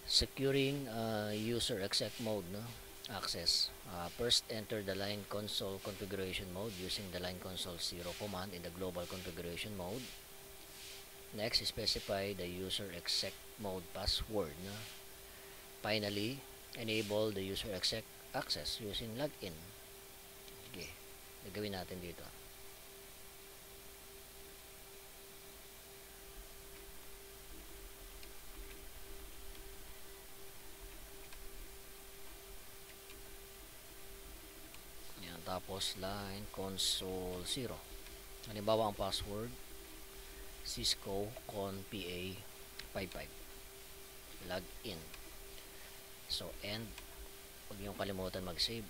A: Securing user exec mode, no, access. First, enter the line console configuration mode using the line console 0 command in the global configuration mode. Next, specify the user exec mode password, no? Finally, enable the user exec access using login. Sige, gagawin natin dito. Yan, tapos line console 0. Halimbawa ang password Cisco conpa 55. Login. So, end. Huwag niyong kalimutan mag-save.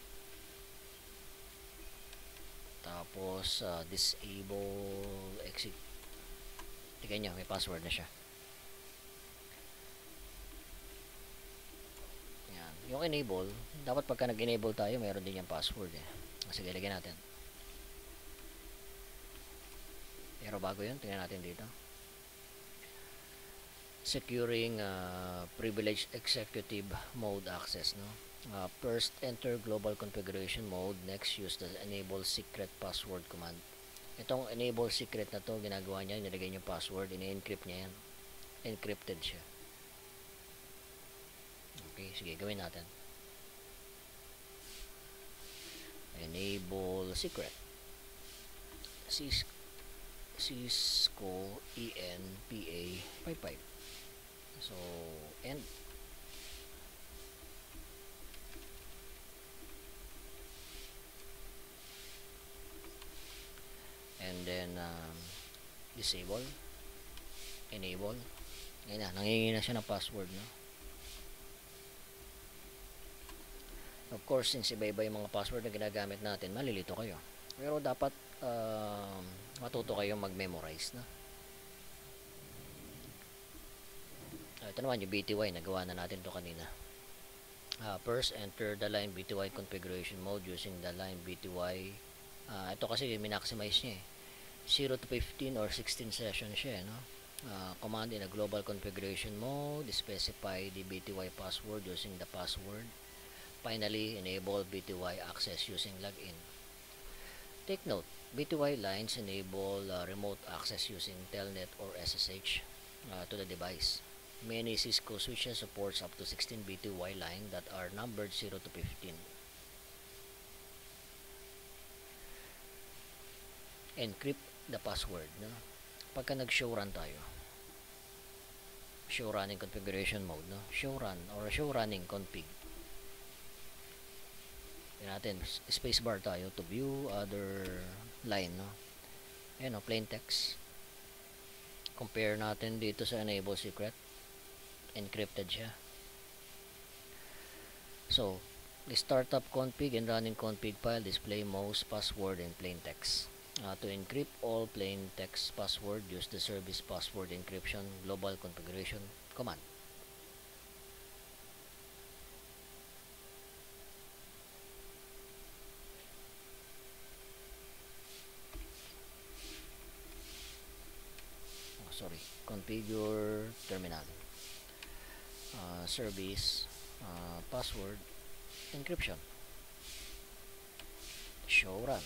A: Tapos, disable exit. Tignan nyo, may password na siya. Yan. Yung enable, dapat pagka nag-enable tayo, mayroon din yung password eh. Sige, lagyan natin. Pero bago yun, tingnan natin dito. Securing privileged executive mode access, no? First, enter global configuration mode. Next, use the enable secret password command. Itong enable secret na to, ginagawa niya, nilagay niyo password, ini-encrypt niya yan. Encrypted siya. Okay, sige, gawin natin. Enable secret. Cisco ENPA 55. So, end. And then disable, enable. Ngayon na, nangingi na siya ng password, no? Of course, since iba-iba yung mga password na ginagamit natin, malilito kayo. Pero dapat matuto kayong mag-memorize, no? Ito naman yung BTY, nagawa na natin to kanina. First, enter the line BTY configuration mode using the line BTY. Ito kasi minaximize niya eh. 0 to 15 or 16 session siya, no? Command in a global configuration mode, specify the BTY password using the password. Finally, enable BTY access using login. Take note, BTY lines enable remote access using Telnet or SSH to the device. Many Cisco switches supports up to 16 BTY line that are numbered 0 to 15. Encrypt the password, no? Pagka nag-show run tayo, show running configuration mode, no? Show run or show running config. Yan natin, spacebar tayo to view other line, no? Ayan, no? Plain text. Compare natin dito sa enable secret. Encrypted siya. So, the startup config and running config file display most password in plain text. To encrypt all plain text password, use the service password encryption global configuration command. Configure terminal. Service password encryption. Show run.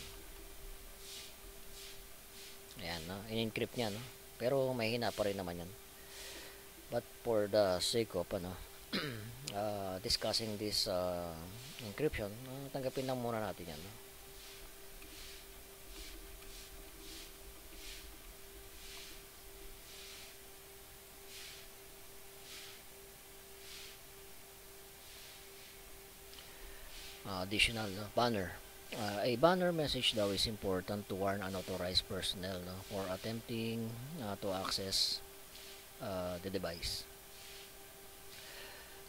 A: Ayan, no? In-encrypt niya, no? Pero mahina pa rin naman yan. But for the sake of discussing this encryption, tanggapin lang muna natin yan, no? Additional, no? Banner. A banner message daw is important to warn unauthorized personnel, no, for attempting to access the device.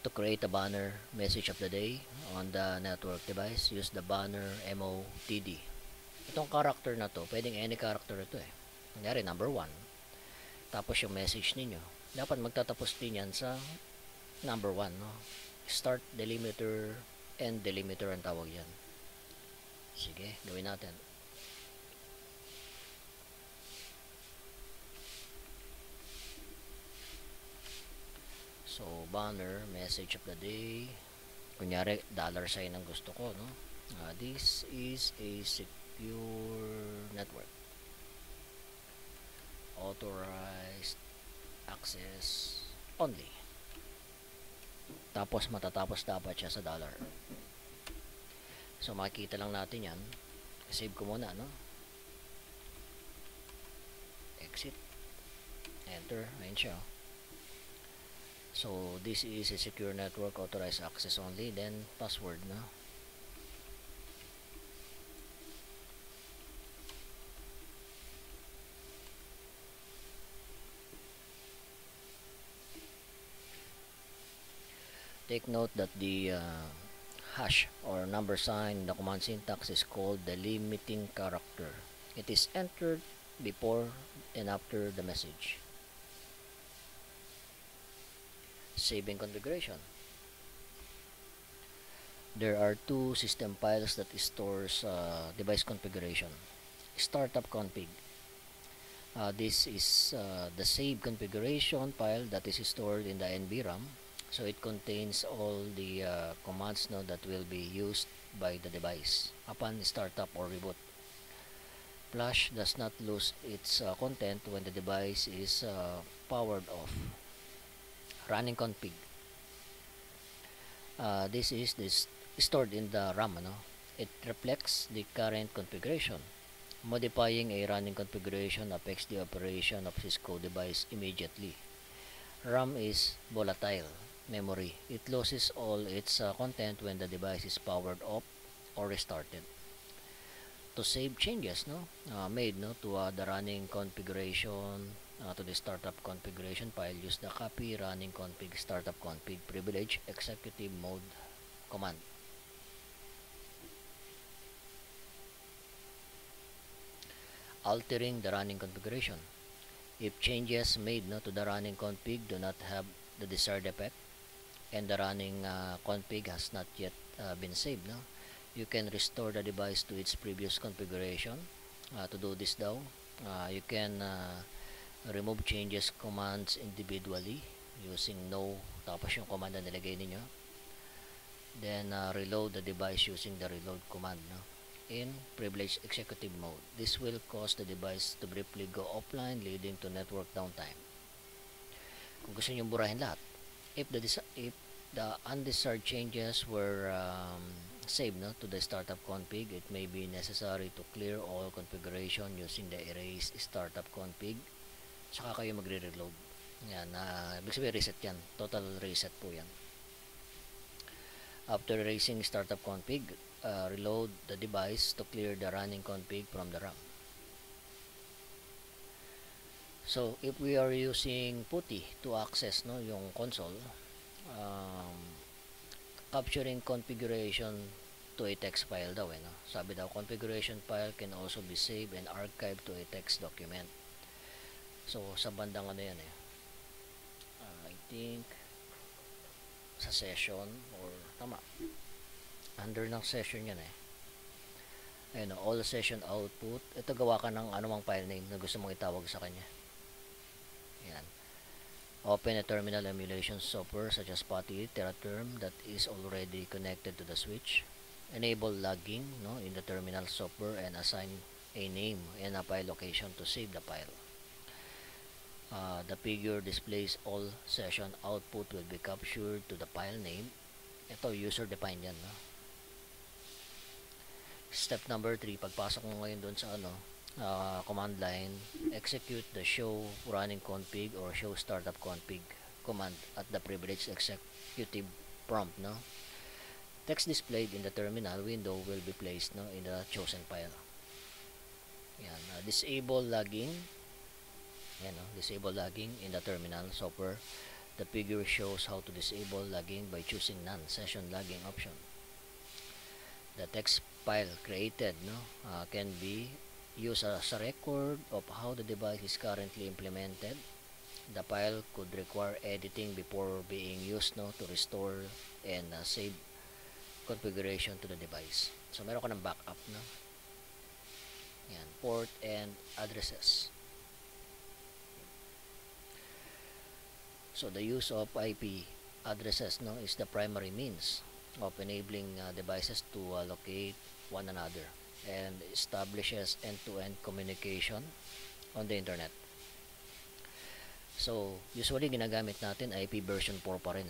A: To create a banner message of the day on the network device, use the banner MOTD. Itong character na to, pwedeng any character ito eh. Kunyari, number 1. Tapos yung message ninyo, dapat magtatapos din yan sa number 1, no? Start delimiter, end delimiter ang tawag yan. Sige, gawin natin. So, banner, message of the day. Kunyari, $sign ang gusto ko, no? This is a secure network. Authorized access only. Tapos, matatapos dapat siya sa $. So, makikita lang natin yan. Save ko muna, no? Exit. Enter. Ayun siya. So, this is a secure network, authorized access only, then password, no? Take note that the hash or number sign in the command syntax is called the limiting character. It is entered before and after the message. Saving configuration. There are two system files that stores device configuration. Startup config. This is the save configuration file that is stored in the NVRAM. So it contains all the commands now that will be used by the device upon startup or reboot. Flash does not lose its content when the device is powered off. Running config. This is stored in the RAM. It reflects the current configuration. Modifying a running configuration affects the operation of Cisco device immediately. RAM is volatile memory. It loses all its content when the device is powered off or restarted. To save changes made to the running configuration to the startup configuration file, use the copy running config startup config privilege executive mode command. Altering the running configuration. If changes made to the running config do not have the desired effect and the running config has not yet been saved, you can restore the device to its previous configuration. To do this though, you can remove changes commands individually using no tapos yung command na nilagay ninyo. Then reload the device using the reload command in privileged executive mode. This will cause the device to briefly go offline, leading to network downtime. Kung gusto niyo burahin lahat, if the undesired changes were saved to the startup config, it may be necessary to clear all configuration using the erase startup config. Saka kayo magre-reload. Yan, ibig sabihin reset yan. Total reset po yan. After erasing startup config, reload the device to clear the running config from the RAM. So, if we are using PuTTY to access yung console, capturing configuration to a text file daw sabi daw, configuration file can also be saved and archived to a text document. So, sa bandang yan I think sa session or tama under ng session yan ayun all session output, ito gawa ka ng anumang file name na gusto mong itawag sa kanya. Yan. Open a terminal emulation software such as PuTTY, TeraTerm that is already connected to the switch. Enable logging in the terminal software and assign a name and a file location to save the file. The figure displays all session output will be captured to the file name. Ito, user-defined yan. No? Step number 3, pagpasok mo ngayon doon sa command line, execute the show running config or show startup config command at the privileged executive prompt. No? Text displayed in the terminal window will be placed in the chosen file. Yan, disable logging. Yan, disable logging in the terminal software. The figure shows how to disable logging by choosing none session logging option. The text file created can be used as a record of how the device is currently implemented. The file could require editing before being used to restore and save configuration to the device. So meron ka ng backup Yan, port and addresses. So the use of IP addresses is the primary means of enabling devices to locate one another and establishes end-to-end communication on the internet. So usually ginagamit natin IP version 4 pa rin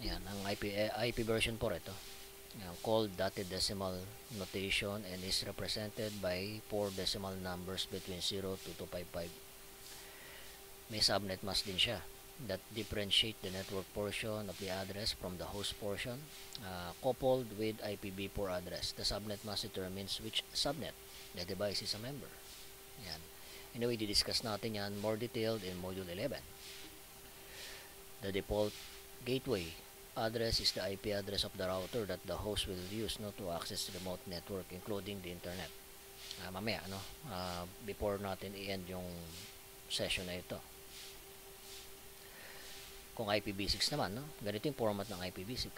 A: Yan, ang IP version 4 ito. Yan, called dotted decimal notation and is represented by 4 decimal numbers between 0 to 255. May subnet mask din siya that differentiate the network portion of the address from the host portion, coupled with IPv4 address. The subnet mask determines which subnet the device is a member. Yan. Anyway, di-discuss natin yan more detailed in Module 11. The default gateway address is the IP address of the router that the host will use to access the remote network, including the internet. Mamaya, before natin i-end yung session na ito. Kung IPv6 naman, ganito yung format ng IPv6.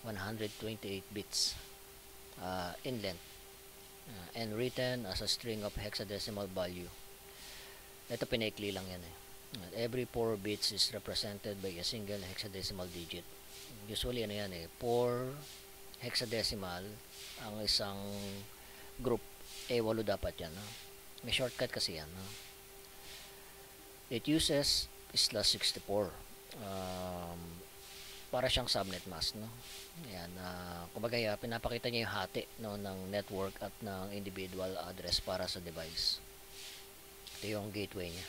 A: 128 bits in length and written as a string of hexadecimal value. Ito pinaikli lang yan Every 4 bits is represented by a single hexadecimal digit. Usually 4 hexadecimal ang isang group. 8 dapat yan. May shortcut kasi yan. It uses /64. Para siyang subnet mask Ayan, kumbaga pinapakita niya yung hati ng network at ng individual address para sa device. Ito yung gateway niya.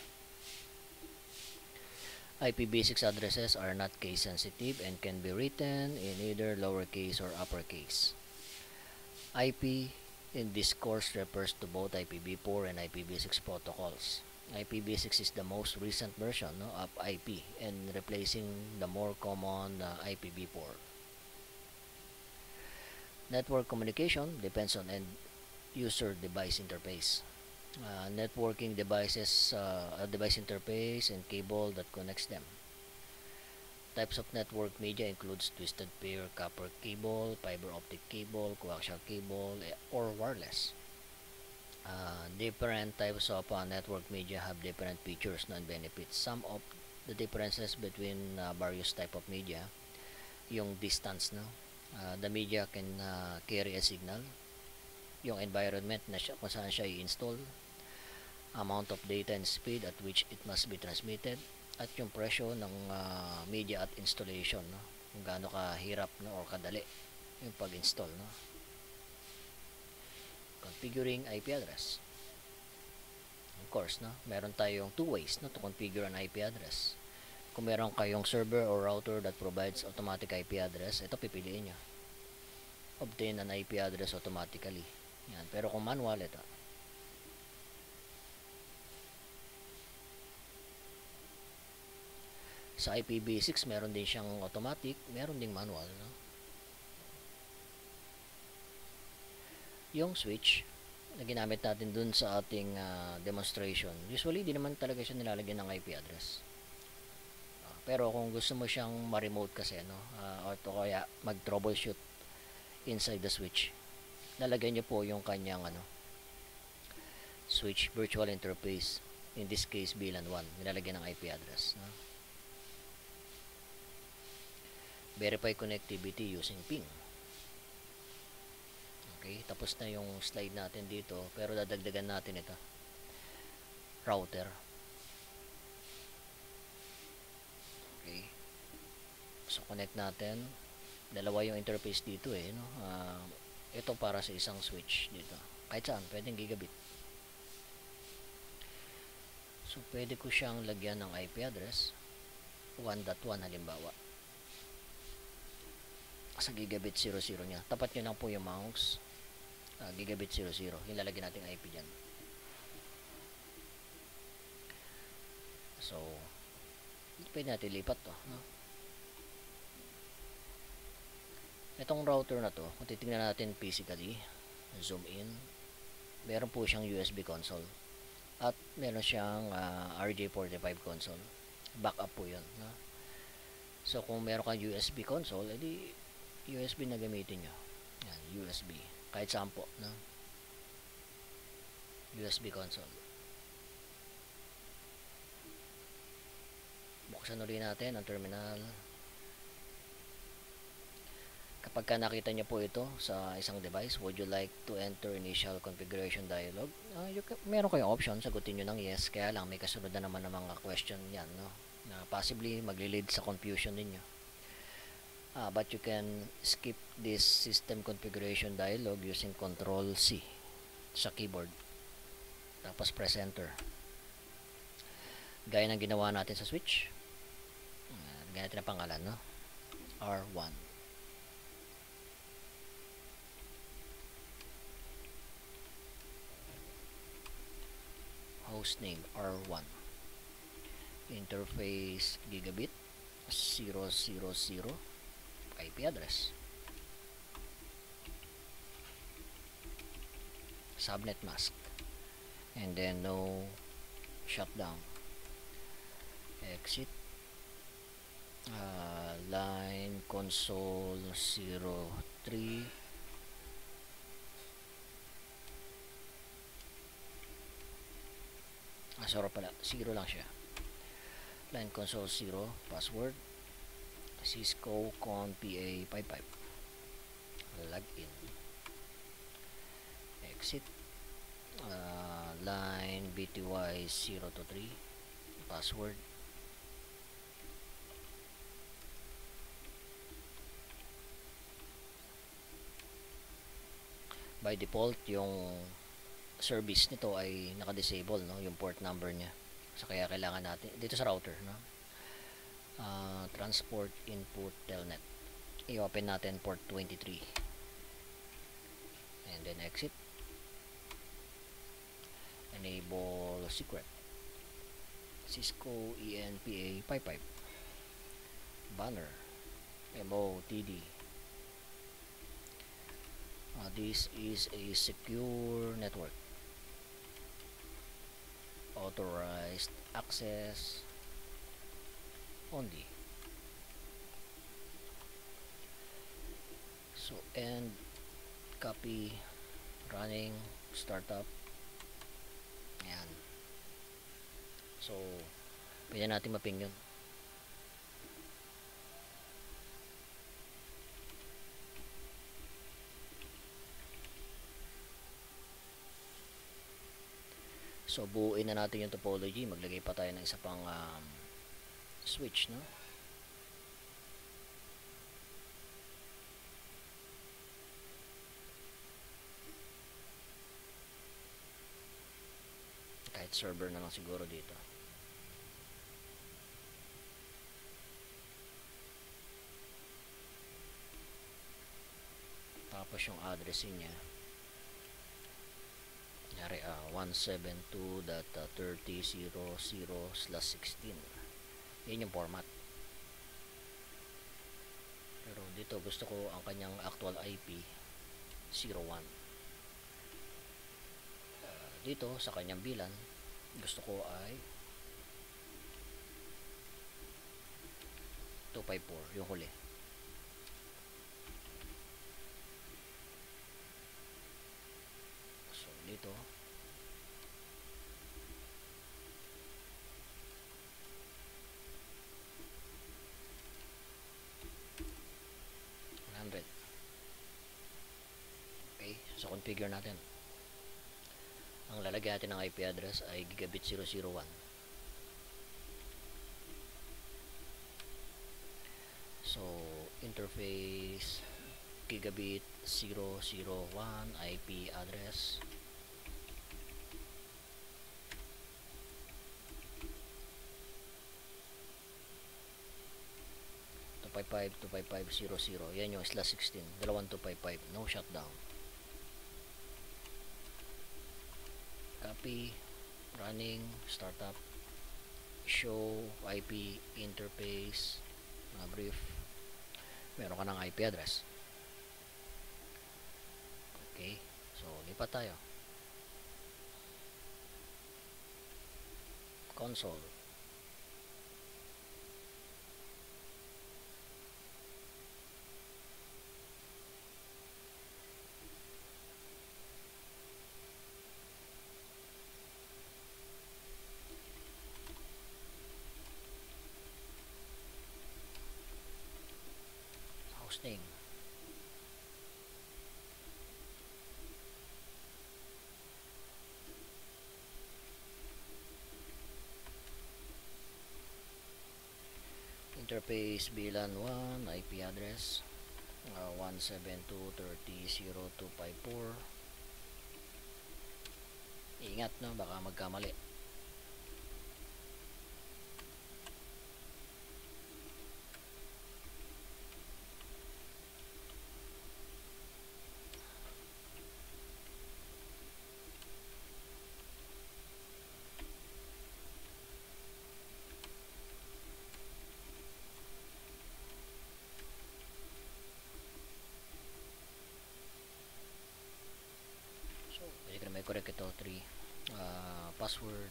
A: IPv6 addresses are not case sensitive and can be written in either lowercase or uppercase. IP in this course refers to both IPv4 and IPv6 protocols. IPv6 is the most recent version of IP and replacing the more common IPv4. Network communication depends on end user device interface. Networking devices, a device interface and cable that connects them. Types of network media includes twisted pair copper cable, fiber optic cable, coaxial cable, or wireless. Different types of network media have different features and benefits. Some of the differences between various type of media, yung distance the media can carry a signal, yung environment kung saan siya i-install, amount of data and speed at which it must be transmitted, at yung presyo ng media at installation kung gaano kahirap or kadali yung pag-install Configuring IP address. Of course, meron tayong 2 ways to configure an IP address. Kung meron kayong server or router that provides automatic IP address, ito pipiliin nyo. Obtain an IP address automatically. Yan. Pero kung manual, ito. Sa IPv6, meron din siyang automatic, meron ding manual. Yung switch na ginamit natin dun sa ating demonstration, usually di naman talaga siya nilalagyan ng IP address. Pero kung gusto mo siyang ma-remote kasi o kaya mag-troubleshoot inside the switch, lalagay niyo po yung kanyang switch virtual interface, in this case VLAN 1, nilalagyan ng IP address. Verify connectivity using ping. Okay, tapos na yung slide natin dito, pero dadagdagan natin ito. Router. So connect natin. Dalawa yung interface dito eh, no? Ito para sa isang switch dito. Kahit saan, pwedeng gigabit. So pwede ko siyang lagyan ng IP address 1.1 halimbawa. Sa gigabit 00 niya. Tapat nyo lang po yung mouse. Gigabit 00. Yung lalagyan natin IP dyan. So, pwede natin lipat to, no? Itong router na to, kung titingnan natin physically, zoom in, meron po siyang USB console. At meron siyang RJ45 console. Backup po yun, no? So, kung meron kang USB console, edi USB na gamitin nyo. Yan, USB. Kahit saan po, no? USB console. Buksan ulit natin ang terminal. Kapag ka nakita nyo po ito sa isang device, would you like to enter initial configuration dialog? Meron kayong option, sagutin nyo ng yes. Kaya lang may kasunod na naman ng mga question yan, no? Na possibly magli-lead sa confusion ninyo. But you can skip this system configuration dialog using Control C sa keyboard. Tapos press enter. Gaya ng ginawa natin sa switch. Lagyan natin ang pangalan, no? R1. Hostname R1. Interface gigabit 000. IP address. Subnet mask. And then no shutdown. Exit. Line console 03. Sorry pala, 0 lang siya. Line console 0, password Cisco con PA55. Login. Exit. Line BTY 023, password by default yung service nito ay naka-disable, no, yung port number niya. So kaya kailangan natin dito sa router, no, transport input telnet, i-open natin port 23 and then exit. Enable secret Cisco ENPA55 banner MOTD. This is a secure network. Authorized access only. So, and copy running startup. Ayan. So, pwede natin maping yun. So, buuin na natin yung topology. Maglagay pa tayo ng isa pang switch, no? Kahit server na lang siguro dito. Tapos yung address niya. Kunyari 172.30.0/16. Yan yung format. Pero dito gusto ko ang kanyang actual IP 01. Dito sa kanyang bilan gusto ko ay 254 yung huli. So dito okay, so configure natin. Ang lalagyan natin ng IP address ay gigabit 001. So So interface gigabit 001 IP address. .255 255.00. Yan yung /16. Dalawang 255. No shutdown. Copy. Running. Startup. Show IP interface. Brief. Meron ka ng IP address. Okay. So, lipat tayo. Console. Hosting. Interface VLAN 1 IP address 172.30.0254. Ingat, no, baka magkamali. So pwede ka na may correct ito 3 password.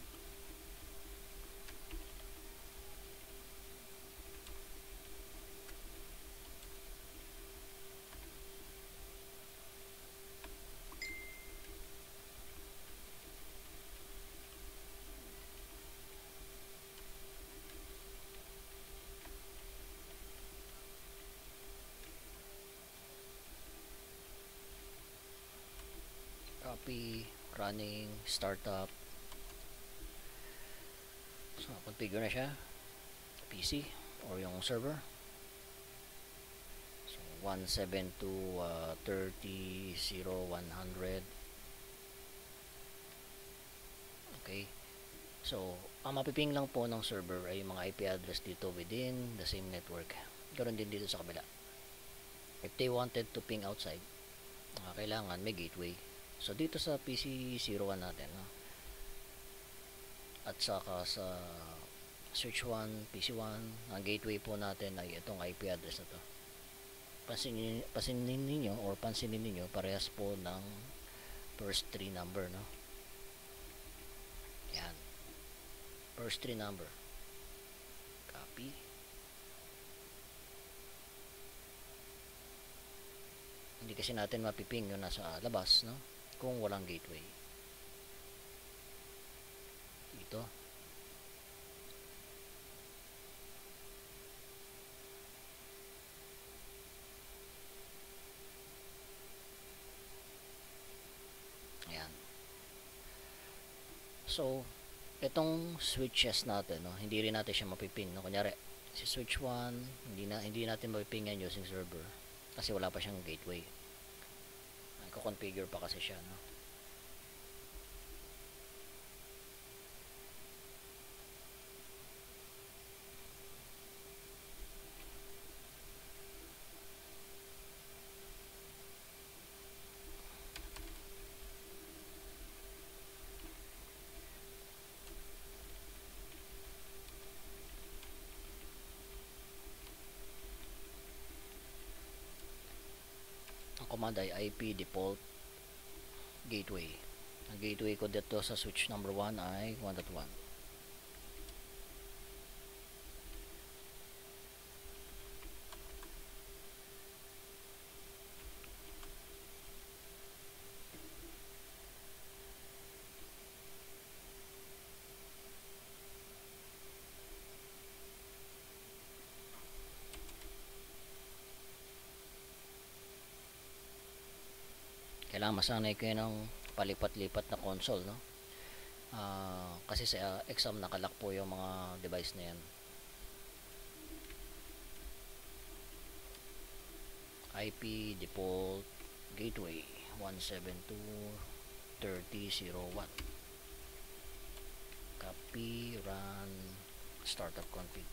A: Copy. Running. Startup. So configure na siya. PC or yung server. So 172.30.0100. Okay. So ang mapiping lang po ng server ay yung mga IP address dito within the same network. Ganoon din dito sa kabila. If they wanted to ping outside, kailangan may gateway. So dito sa PC01 natin, no? At saka sa Switch 1, PC1, ang gateway po natin ay itong IP address na to. Pansinin ninyo parehas po ng first 3 number, no? Yan. First 3 number. Copy. Hindi kasi natin mapiping yung nasa labas, no? Kung walang gateway. Dito. Ayan. So, itong switches natin, no? Hindi rin natin siya mapiping, no? Kunyari, si switch 1, hindi natin mapiping yan using server kasi wala pa siyang gateway. Configure pa kasi siya, no? Ang command ay IP default gateway. Ang gateway ko dito sa switch number 1 ay 1.1. Kailangan masanay kayo ng palipat-lipat na console, no? Kasi sa exam nakalock po yung mga device na yan. IP default gateway 172.30.01. Copy, run, startup config.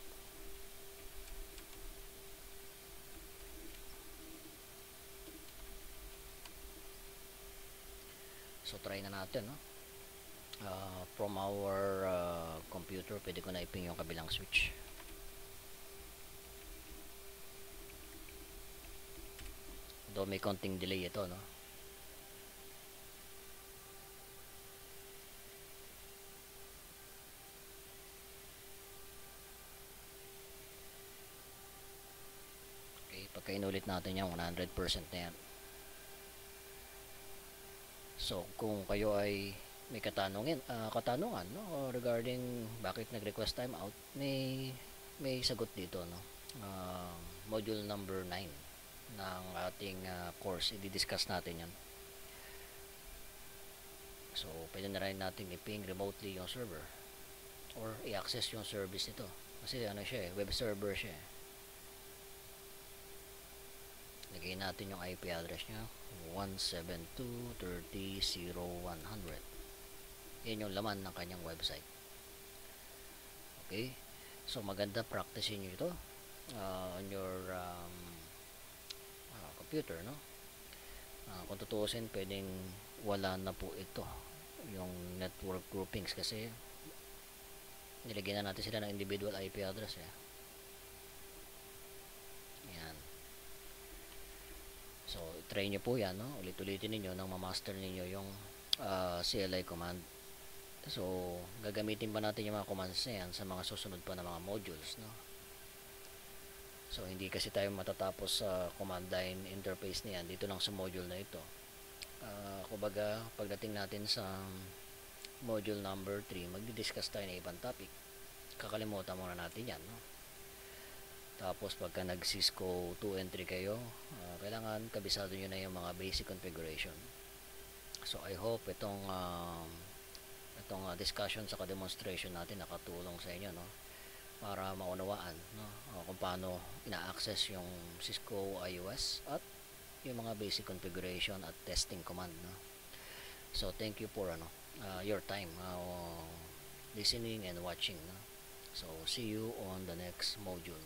A: So try na natin, no? From our computer, pwede ko na iping yung kabilang switch. Though may konting delay ito, no? Okay, pagka inulit natin yan, 100% na yan. So, kung kayo ay may katanungan, no, regarding bakit nag-request timeout, may sagot dito, no. Module number 9 ng ating course, i-discuss natin yan. So, pwede na rin natin i-ping remotely yung server or i-access yung service nito. Kasi ano siya web server siya. Lagay natin yung IP address niya, 172.30.0100. Yan yung laman ng kanyang website. Okay? So, maganda practicein nyo ito on your computer, no? Kung tutuusin, pwedeng wala na po ito yung network groupings kasi nilagyan na natin sila ng individual IP address yan. So try nyo po yan, no? Ulit-ulitin ninyo nang ma-master ninyo yung CLI command. So gagamitin pa natin yung mga commands na yan sa mga susunod pa na mga modules, no? So hindi kasi tayo matatapos sa command line interface na yan dito lang sa module na ito. Kumbaga, pagdating natin sa module number 3, magdi-discuss tayo ng ibang topic. Kakalimutan muna natin yan, no? Tapos, pagka nag-Cisco 2 and 3 kayo, kailangan kabisado nyo na yung mga basic configuration. So, I hope itong discussion sa demonstration natin nakatulong sa inyo, no? Para maunawaan, no? Kung paano ina-access yung Cisco iOS at yung mga basic configuration at testing command, no? So thank you for your time listening and watching, no? So see you on the next module.